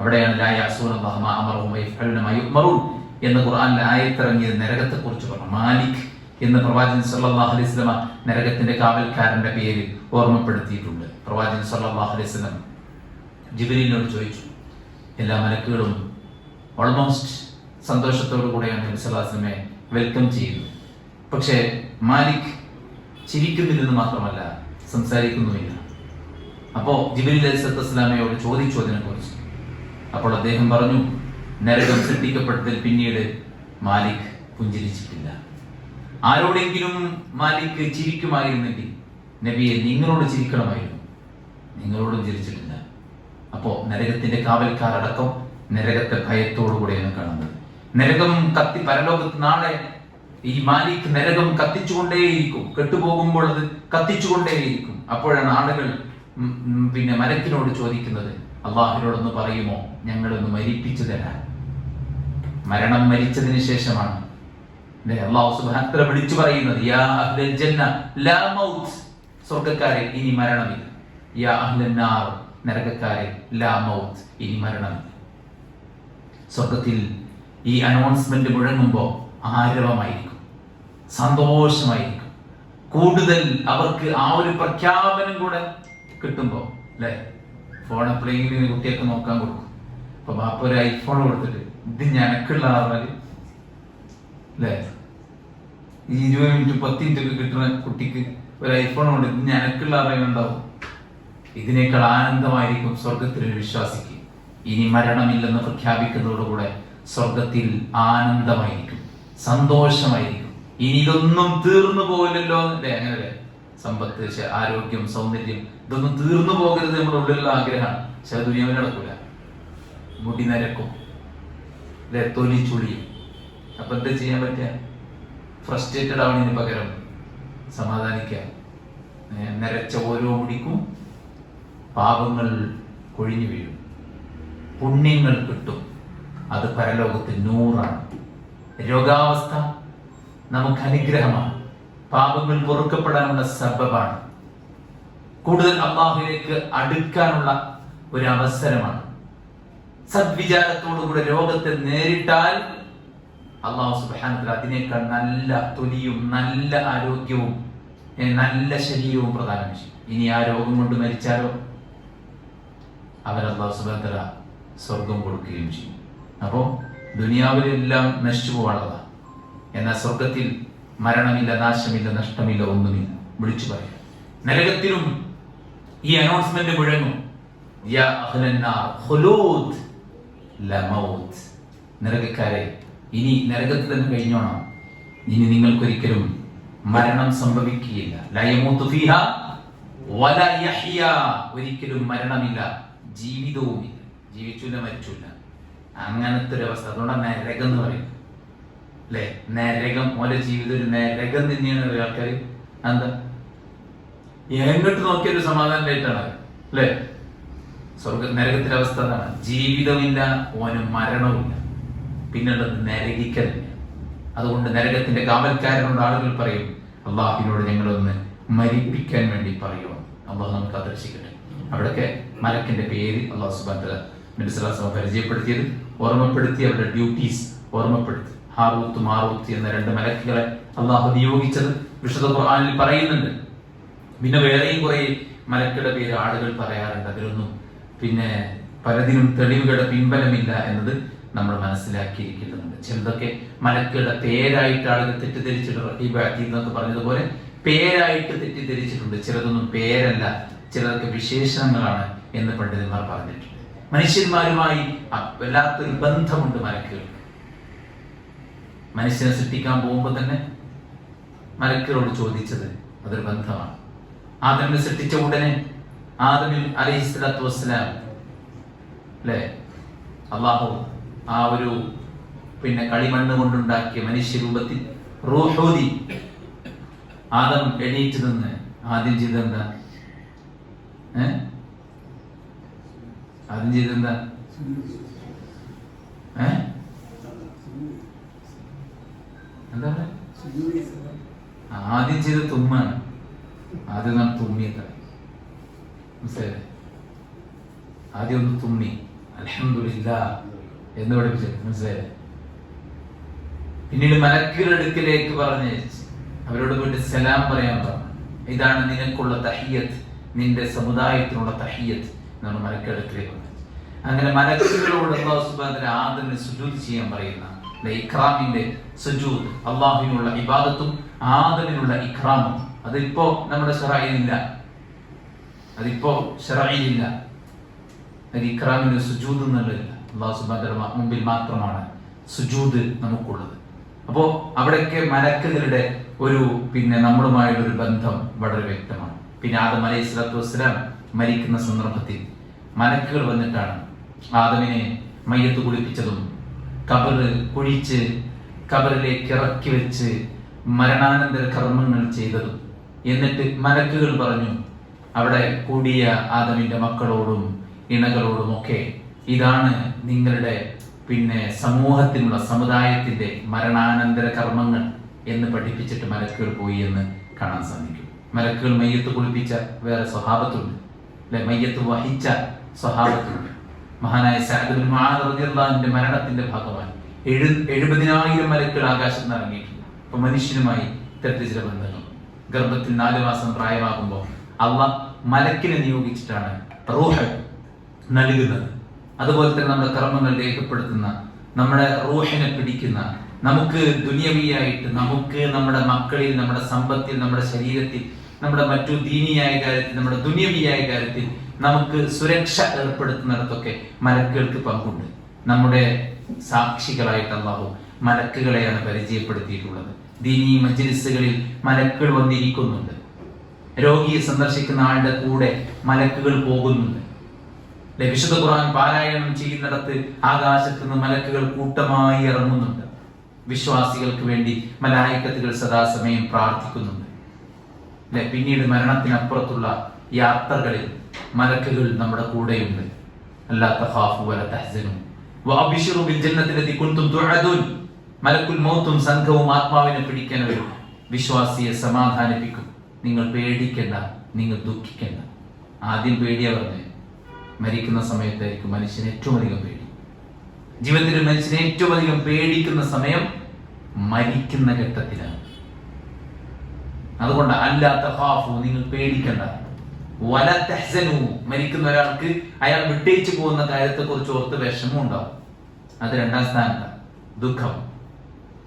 അവിടെയാണ് ലാ യഅസൂനല്ലാഹ മാ അമറഹും വയഫ്അലൂന മാ യുഅ്മറൂൻ എന്ന ഖുർആനിലെ ആയത്തിറങ്ങിയത് നരകത്തെ കുറിച്ച് പറഞ്ഞു. മാലിക് എന്ന് പ്രവാചകൻ സല്ലല്ലാഹു അലൈഹി വസല്ലം നരകത്തിന്റെ കാവൽക്കാരന്റെ പേര് ഓർമ്മപ്പെടുത്തിയിട്ടുണ്ട്. പ്രവാചകൻ സല്ലല്ലാഹു അലൈഹി വസല്ലം ജിബ്രീലിനോട് ചോദിച്ചു. എല്ലാ മലക്കുകളും ഓൾമോസ്റ്റ് സന്തോഷത്തോടു കൂടെയാണ് നബി സല്ലല്ലാഹു അലൈഹി വസല്ലമയെ വെൽക്കം ചെയ്യുന്നത്. പക്ഷേ മാലിക് ചിരിക്കുന്നില്ലെന്ന് മാത്രമല്ല സംസാരിക്കുന്നുമില്ല. അപ്പോൾ ജിബ്രീൽ അലൈഹിസ്സലാത്തു വസ്സലാമയോട് ചോദിച്ചു അതിനെക്കുറിച്ച്. അപ്പോൾ അദ്ദേഹം പറഞ്ഞു, നരകം സൃഷ്ടിക്കപ്പെട്ടതിൽ പിന്നീട് മാലിക് പുഞ്ചിരിച്ചിട്ടില്ല. ആരോടെങ്കിലും മാലിക് ചിരിക്കുമായിരുന്നെങ്കിൽ നബിയെ നിങ്ങളോട് ചിരിക്കണമായിരുന്നു, നിങ്ങളോടും ചിരിച്ചിട്ടില്ല. അപ്പോ നരകത്തിന്റെ കാവൽക്കാരടക്കം നരകത്തെ ഭയത്തോടുകൂടെയാണ് കാണുന്നത്. നരകം കത്തി പരലോകത്ത് നാളെ ഈ മാലിക് നരകം കത്തിച്ചുകൊണ്ടേയിരിക്കും. കെട്ടുപോകുമ്പോൾ അത് കത്തിച്ചുകൊണ്ടേയിരിക്കും. അപ്പോഴാണ് ആളുകൾ പിന്നെ മലക്കിനോട് ചോദിക്കുന്നത്, അള്ളാഹുവിനോടൊന്ന് പറയുമോ ഞങ്ങളൊന്ന് മരിപ്പിച്ചു തരാൻ. മരണം മരിച്ചതിന് ശേഷമാണ് അള്ളാഹു സുബ്ഹാനഹു വ തആല വിളിച്ചു പറയുന്നത്, യാ അഹ്ലൽ ജന്ന ലാ മൗത്ത്, സ്വർഗ്ഗക്കാരെ ഇനി മരണമില്ല. യാ അഹ്ലൻ നാർ, നരകക്കാരെ ലാ മൗത്ത്, ഇനി മരണമില്ല. സ്വർഗത്തിൽ ഈ അനൗൺസ്മെന്റ് മുഴങ്ങുമ്പോൾ ആരവമായിരിക്കും, സന്തോഷമായിരിക്കും. കൂടുതൽ അവർക്ക് ആ ഒരു പ്രഖ്യാപനം കൂടെ കിട്ടുമ്പോ അല്ലെ, ഫോൺ എപ്പോഴെങ്കിലും കുട്ടിയൊക്കെ നോക്കാൻ കൊടുക്കും. അപ്പൊ ബാപ്പ ഒരു ഐഫോൺ കൊടുത്തിട്ട് ഇത് ഞനക്കുള്ള പറഞ്ഞാല് അല്ലെ, ഈ 20 മിനിറ്റ് 10 മിനിറ്റ് ഒക്കെ കിട്ടുന്ന കുട്ടിക്ക് ഒരു ഐഫോൺ കൊണ്ട് ഇത് ഞനക്കുള്ള അറിയുന്നുണ്ടാവും. ഇതിനേക്കാൾ ആനന്ദമായിരിക്കും സ്വർഗത്തിലൊരു വിശ്വാസിക്ക് ഇനി മരണമില്ലെന്ന് പ്രഖ്യാപിക്കുന്നതോടുകൂടെ സ്വർഗത്തിൽ ആനന്ദമായിരിക്കും, സന്തോഷമായിരിക്കും. ഇനി ഇതൊന്നും തീർന്നു പോകില്ലല്ലോ അല്ലേ, അങ്ങനല്ലേ? സമ്പത്ത്, ആരോഗ്യം, സൗന്ദര്യം ഇതൊന്നും തീർന്നു പോകരുത് നമ്മുടെ ഉള്ളിലുള്ള ആഗ്രഹമാണ്. പക്ഷെ അത് ദുനിയാവിൽ നടക്കൂല. മുടി നരക്കും അല്ലെ, തൊലി ചുളിയും. അപ്പൊ എന്താ ചെയ്യാൻ പറ്റുക? ഫ്രസ്ട്രേറ്റഡ് ആവണതിന് പകരം സമാധാനിക്കാൻ. നരച്ച ഓരോ മുടിക്കും പാപങ്ങൾ കൊഴിഞ്ഞു വീഴും, പുണ്യങ്ങൾ കിട്ടും. അത് പരലോകത്തിൽ 100ആണ്. രോഗാവസ്ഥ നമുക്ക് അനുഗ്രഹമാണ്, പാപങ്ങൾ പൊറുക്കപ്പെടാനുള്ള സബബാണ്, കൂടുതൽ അള്ളാഹുവിലേക്ക് അടുക്കാനുള്ള ഒരു അവസരമാണ്. സദ്വിചാരത്തോടുകൂടെ രോഗത്തെ നേരിട്ടാൽ അള്ളാഹു സുബ്ഹാനഹു വ തആല അതിനേക്കാൾ നല്ല തൊലിയും നല്ല ആരോഗ്യവും നല്ല ശരീരവും പ്രദാനം ചെയ്യും. ഇനി ആ രോഗം കൊണ്ട് മരിച്ചാലോ അവർ അള്ളാഹു സുബ്ഹാനഹു വ തആല സ്വർഗം കൊടുക്കുകയും ചെയ്യും. അപ്പോൾ ദുനിയാവിലെല്ലാം നശിച്ചു പോകാനുള്ളതാണ്. എന്നാൽ സ്വർഗത്തിൽ മരണമില്ല, നാശമില്ല, നഷ്ടമില്ല, ഒന്നുമില്ല. വിളിച്ചു പറയാം. നരകത്തിലും ഈ അനൗൺസ്മെന്റ് മുഴങ്ങും, യാ അഹ്ലൻ നാർ ഖുലൂദ് ലാ മൗത്ത്, നരകക്കാരെ ഇനി നരകത്തിൽ തന്നെ കഴിഞ്ഞോണം, ഇനി നിങ്ങൾക്കൊരിക്കലും മരണം സംഭവിക്കുകയില്ല. ലാ യമൂതു ഫീഹാ വലാ യഹ്യാ, ഒരിക്കലും മരണമില്ല, ജീവിതവുമില്ല, ജീവിച്ചില്ല മരിച്ചില്ല, അങ്ങനത്തെ ഒരു അവസ്ഥ. അതുകൊണ്ടാണ് നരകം എന്ന് പറയുന്നത് അല്ലെ. നരകം ഓരോ ജീവിതം ഒരു നരകം തന്നെയാണ് ആൾക്കാർ. എന്താ എങ്ങോട്ട് നോക്കിയൊരു സമാധാനമായിട്ടാണ് അല്ലെ. നരകത്തിന്റെ അവസ്ഥ അതാണ്, ജീവിതമില്ല, ഓന് മരണവുമില്ല. പിന്നുള്ളത് നരകിക്കൽ. അതുകൊണ്ട് നരകത്തിന്റെ കാവൽക്കാരനോട് ആളുകൾ പറയും, അള്ളാഹുവിനോട് ഞങ്ങളൊന്ന് മരിപ്പിക്കാൻ വേണ്ടി പറയുമോ. അള്ളാഹു നമുക്ക് ആദർശിക്കട്ടെ. അവിടെയൊക്കെ മലക്കിന്റെ പേര് അള്ളാഹു സുബ്ഹാനഹു വ തആല നബി സല്ലല്ലാഹു അലൈഹി വസല്ലം പരിചയപ്പെടുത്തിയത്, ഓർമ്മപ്പെടുത്തി, അവരുടെ ഡ്യൂട്ടീസ് ഓർമ്മപ്പെടുത്തി. ഹാറൂത്ത് മാറൂത്ത് എന്ന 2 മലക്കുകളെ അള്ളാഹു നിയോഗിച്ചത് വിശുദ്ധ ഖുർആനിൽ പറയുന്നുണ്ട്. പിന്നെ വേറെയും കുറെ മലക്കുകളുടെ പേര് ആളുകൾ പറയാറുണ്ട്. അതിലൊന്നും പിന്നെ പലതിനും തെളിവുകളുടെ പിൻബലമില്ല എന്നത് നമ്മൾ മനസ്സിലാക്കിയിരിക്കുന്നുണ്ട്. ചിലതൊക്കെ മലക്കുകളുടെ പേരായിട്ട് ആളുകൾ തെറ്റിദ്ധരിച്ചിട്ടുണ്ട്. റഖീബ് അതീദ് എന്നൊക്കെ പറഞ്ഞതുപോലെ പേരായിട്ട് തെറ്റിദ്ധരിച്ചിട്ടുണ്ട്. ചിലതൊന്നും പേരല്ല, ചിലതൊക്കെ വിശേഷണങ്ങളാണ് എന്ന് പണ്ഡിതന്മാർ പറഞ്ഞിട്ടുണ്ട്. മനുഷ്യന്മാരുമായി വല്ലാത്തൊരു ബന്ധമുണ്ട് മലക്കുകൾ. മനുഷ്യനെ സൃഷ്ടിക്കാൻ പോകുമ്പോൾ തന്നെ മലക്കുകളോട് ചോദിച്ചത് അതൊരു ബന്ധമാണ്. ആദമിനെ സൃഷ്ടിച്ച ഉടനെ ആദമിൽ അലൈഹിസ്സലാത്തു വസ്സലാം അല്ലേ, അള്ളാഹു ആ ഒരു പിന്നെ കളിമണ്ണ് കൊണ്ടുണ്ടാക്കിയ മനുഷ്യരൂപത്തിൽ റൂഹൂദി ആദം എണീറ്റ് നിന്ന് ആദ്യം ചെയ്തെന്താ? ആദ്യം ചെയ്തെന്താ? എന്താണ് ആദ്യം ചെയ്ത തുമ്മാണ്. ആദ്യം നാം തുമ്മിയത് മനസ്സിലായില്ലേ? ആദ്യം ഒന്ന് തുമ്മി അൽഹംദുലില്ലാഹ് എന്ന് പഠിപ്പിച്ചത് മനസ്സിലായില്ലേ? പിന്നീട് മലക്കുകളുടെ അടുക്കലേക്ക് പറഞ്ഞയച്ച് അവരോട് പോയിട്ട് സലാം പറയാൻ പറഞ്ഞു. ഇതാണ് നിനക്കുള്ള തഹിയ്യത്ത്, നിന്റെ സമുദായത്തിനുള്ള തഹിയ്യത്ത് എന്നാണ് മലക്കുകളുടെ അടുക്കലേക്ക് പറഞ്ഞത്. അങ്ങനെ മലക്കുകളോട് അല്ലാഹു സുബ്ഹാനഹു വ തആല ആദമിന് സുജൂദ് ചെയ്യാൻ പറയുന്ന ഇക്റാമിന്റെ സുജൂദ്, അള്ളാഹുവിനുള്ള ഇബാദത്തും ആദമിനുള്ള ഇക്റാമും. അതിപ്പോ നമ്മുടെ ശറഈലില്ല, അതിപ്പോ ശറഈലില്ല. അത് ഇക്റാമിന്റെ സുജൂദ് എന്നുള്ളതില്ല. അല്ലാഹു സുബ്ഹാനഹു വ തആല മുമ്പിൽ മാത്രമാണ് സുജൂദ് നമുക്കുള്ളത്. അപ്പോ അവിടെയൊക്കെ മലക്കുകളുടെ ഒരു പിന്നെ നമ്മളുമായുള്ള ഒരു ബന്ധം വളരെ വ്യക്തമാണ്. പിന്നെ ആദം അലൈഹിസ്സലാത്തു വസ്സലാം മരിക്കുന്ന സന്ദർഭത്തിൽ മലക്കുകൾ വന്നിട്ടാണ് ആദമിനെ മയ്യത്ത് കുളിപ്പിച്ചതും ഖബറ് കുഴിച്ച് ഖബറിലേക്ക് ഇറക്കി വെച്ച് മരണാനന്തര കർമ്മങ്ങൾ ചെയ്തതും. എന്നിട്ട് മലക്കുകൾ പറഞ്ഞു അവിടെ കൂടിയ ആദമിന്റെ മക്കളോടും ഇണകളോടും ഒക്കെ, ഇതാണ് നിങ്ങളുടെ പിന്നെ സമൂഹത്തിനുള്ള സമുദായത്തിന്റെ മരണാനന്തര കർമ്മങ്ങൾ എന്ന് പഠിപ്പിച്ചിട്ട് മലക്കുകൾ പോയി എന്ന് കാണാൻ സാധിക്കും. മലക്കുകൾ മയ്യത്ത് കുളിപ്പിച്ച വേറെ സ്വഹാബത്തുണ്ട് അല്ലെ, മയ്യത്ത് വഹിച്ച സ്വഹാബത്തുണ്ട്. മഹാനായ സഅദ് ബിൻ മുആദ് റളിയല്ലാഹു അൻഹുവിന്റെ മരണത്തിന്റെ ഭാഗമായി 70,000 മലക്കുകൾ ആകാശത്ത് നിന്ന് ഇറങ്ങിയിട്ടുണ്ട്. അപ്പൊ മനുഷ്യനുമായി ഇത്തരത്തിൽ ചില ബന്ധങ്ങൾ. ഗർഭത്തിൽ 4 മാസം പ്രായമാകുമ്പോൾ അള്ളാഹ് മലക്കിനെ നിയോഗിച്ചിട്ടാണ് റൂഹ് നൽകുന്നത്. അതുപോലെ തന്നെ നമ്മുടെ കർമ്മങ്ങൾ രേഖപ്പെടുത്തുന്ന, നമ്മുടെ റൂഹിനെ പിടിക്കുന്ന, നമുക്ക് ദുനിയവിയായിട്ട് നമുക്ക് നമ്മുടെ മക്കളിൽ, നമ്മുടെ സമ്പത്തിൽ, നമ്മുടെ ശരീരത്തിൽ, നമ്മുടെ മറ്റു ദീനിയായ കാര്യത്തിൽ, നമ്മുടെ ദുനിയവിയായ കാര്യത്തിൽ നമുക്ക് സുരക്ഷ ഏർപ്പെടുത്തുന്നിടത്തൊക്കെ മലക്കുകൾക്ക് പങ്കുണ്ട്. നമ്മുടെ സാക്ഷികളായിട്ട് അല്ലാഹു മലക്കുകളെയാണ് പരിചയപ്പെടുത്തിയിട്ടുള്ളത്. ദീനി മജ്ലിസുകളിൽ മലക്കുകൾ വന്നിരിക്കുന്നുണ്ട്. രോഗിയെ സന്ദർശിക്കുന്ന ആളുടെ കൂടെ മലക്കുകൾ പോകുന്നുണ്ട്. വിശുദ്ധ ഖുർആൻ പാരായണം ചെയ്യുന്നിടത്ത് ആകാശത്ത് നിന്ന് മലക്കുകൾ കൂട്ടമായി ഇറങ്ങുന്നുണ്ട്. വിശ്വാസികൾക്ക് വേണ്ടി മലായിക്കത്തുകൾ സദാസമയം പ്രാർത്ഥിക്കുന്നുണ്ട്. പിന്നീട് മരണത്തിനപ്പുറത്തുള്ള യാത്രകളിൽ മലക്കുകൾ നമ്മുടെ കൂടെയുണ്ട്. അല്ലാ തഖാഫു വലാ തഹ്സനു വഅബ്ശിറു ബിൽ ജന്നത്തി ലത്തി കുൻതും തുഅദൂൻ. മലക്കുൽ മൗത്തും സംഘവും ആത്മാവിനെ പിടിക്കാൻ വരും. വിശ്വാസിയെ സമാധാനിപ്പിക്കും. നിങ്ങൾ പേടിക്കേണ്ട, നിങ്ങൾ ദുഃഖിക്കേണ്ട. ആദ്യം പേടിയാ പറഞ്ഞത്. മരിക്കുന്ന സമയത്തായിരിക്കും മനുഷ്യന് ഏറ്റവും അധികം പേടി. ജീവിതത്തിൽ മനുഷ്യനെ ഏറ്റവും അധികം പേടിക്കുന്ന സമയം മരിക്കുന്ന ഘട്ടത്തിലാണ്. അതുകൊണ്ട് അല്ലാ തഖാഫു, നിങ്ങൾ പേടിക്കണ്ട. വലാ തഹ്സനു, മരിക്കുന്ന ഒരാൾക്ക് അയാൾ വിട്ടേച്ചു പോകുന്ന കാര്യത്തെ കുറിച്ച് ഓർത്ത് വിഷമം ഉണ്ടാവും. അത് 2ാം സ്ഥാനത്താണ്, ദുഃഖം.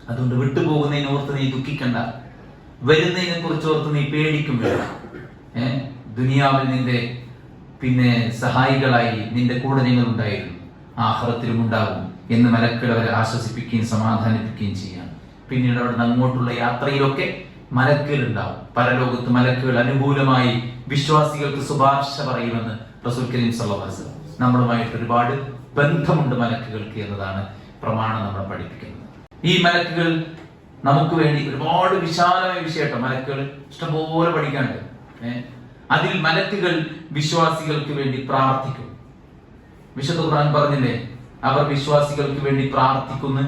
അതുകൊണ്ട് വിട്ടുപോകുന്നതിനെ ഓർത്ത് നീ ദുഃഖിക്കണ്ട. വരുന്നതിനെ കുറിച്ച് ഓർത്ത് നീ പേടിക്കും വേണ്ട. ദുനിയാവിൽ നിന്റെ പിന്നെ സഹായികളായി നിന്റെ കൂടെ നിങ്ങൾ ഉണ്ടായിരുന്നു, ആഖിറത്തിലും ഉണ്ടാകും എന്ന് മലക്കുകൾ അവരെ ആശ്വസിപ്പിക്കുകയും സമാധാനിപ്പിക്കുകയും ചെയ്യാണ്. പിന്നീട് അവിടെ അങ്ങോട്ടുള്ള യാത്രയിലൊക്കെ മലക്കുകൾ ഉണ്ടാവും. പരലോകത്ത് മലക്കുകൾ അനുകൂലമായി വിശ്വാസികൾക്ക് ശുപാർശ പറയുമെന്ന് റസൂൽ കരീം സ്വല്ലല്ലാഹു അലൈഹി വസല്ലം. നമ്മളുമായിട്ട് ഒരുപാട് ബന്ധമുണ്ട് മലക്കുകൾക്ക് എന്നതാണ് പ്രമാണം നമ്മളെ പഠിപ്പിക്കുന്നത്. ഈ മലക്കുകൾ നമുക്ക് വേണ്ടി ഒരുപാട് വിശാലമായ വിഷയട്ടോ. മലക്കുകൾ ഇഷ്ടംപോലെ പഠിക്കാനുണ്ട്. അതിൽ മലക്കുകൾ വിശ്വാസികൾക്ക് വേണ്ടി പ്രാർത്ഥിക്കും. വിശുദ്ധ ഖുർആൻ പറഞ്ഞില്ലേ, അവർ വിശ്വാസികൾക്ക് വേണ്ടി പ്രാർത്ഥിക്കുന്നു.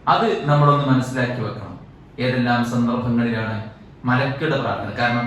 അത് നമ്മളൊന്ന് മനസ്സിലാക്കി വെക്കണം. ഏതെല്ലാം സന്ദർഭങ്ങളിലാണ് മലക്കുകളുടെ പ്രാർത്ഥന. കാരണം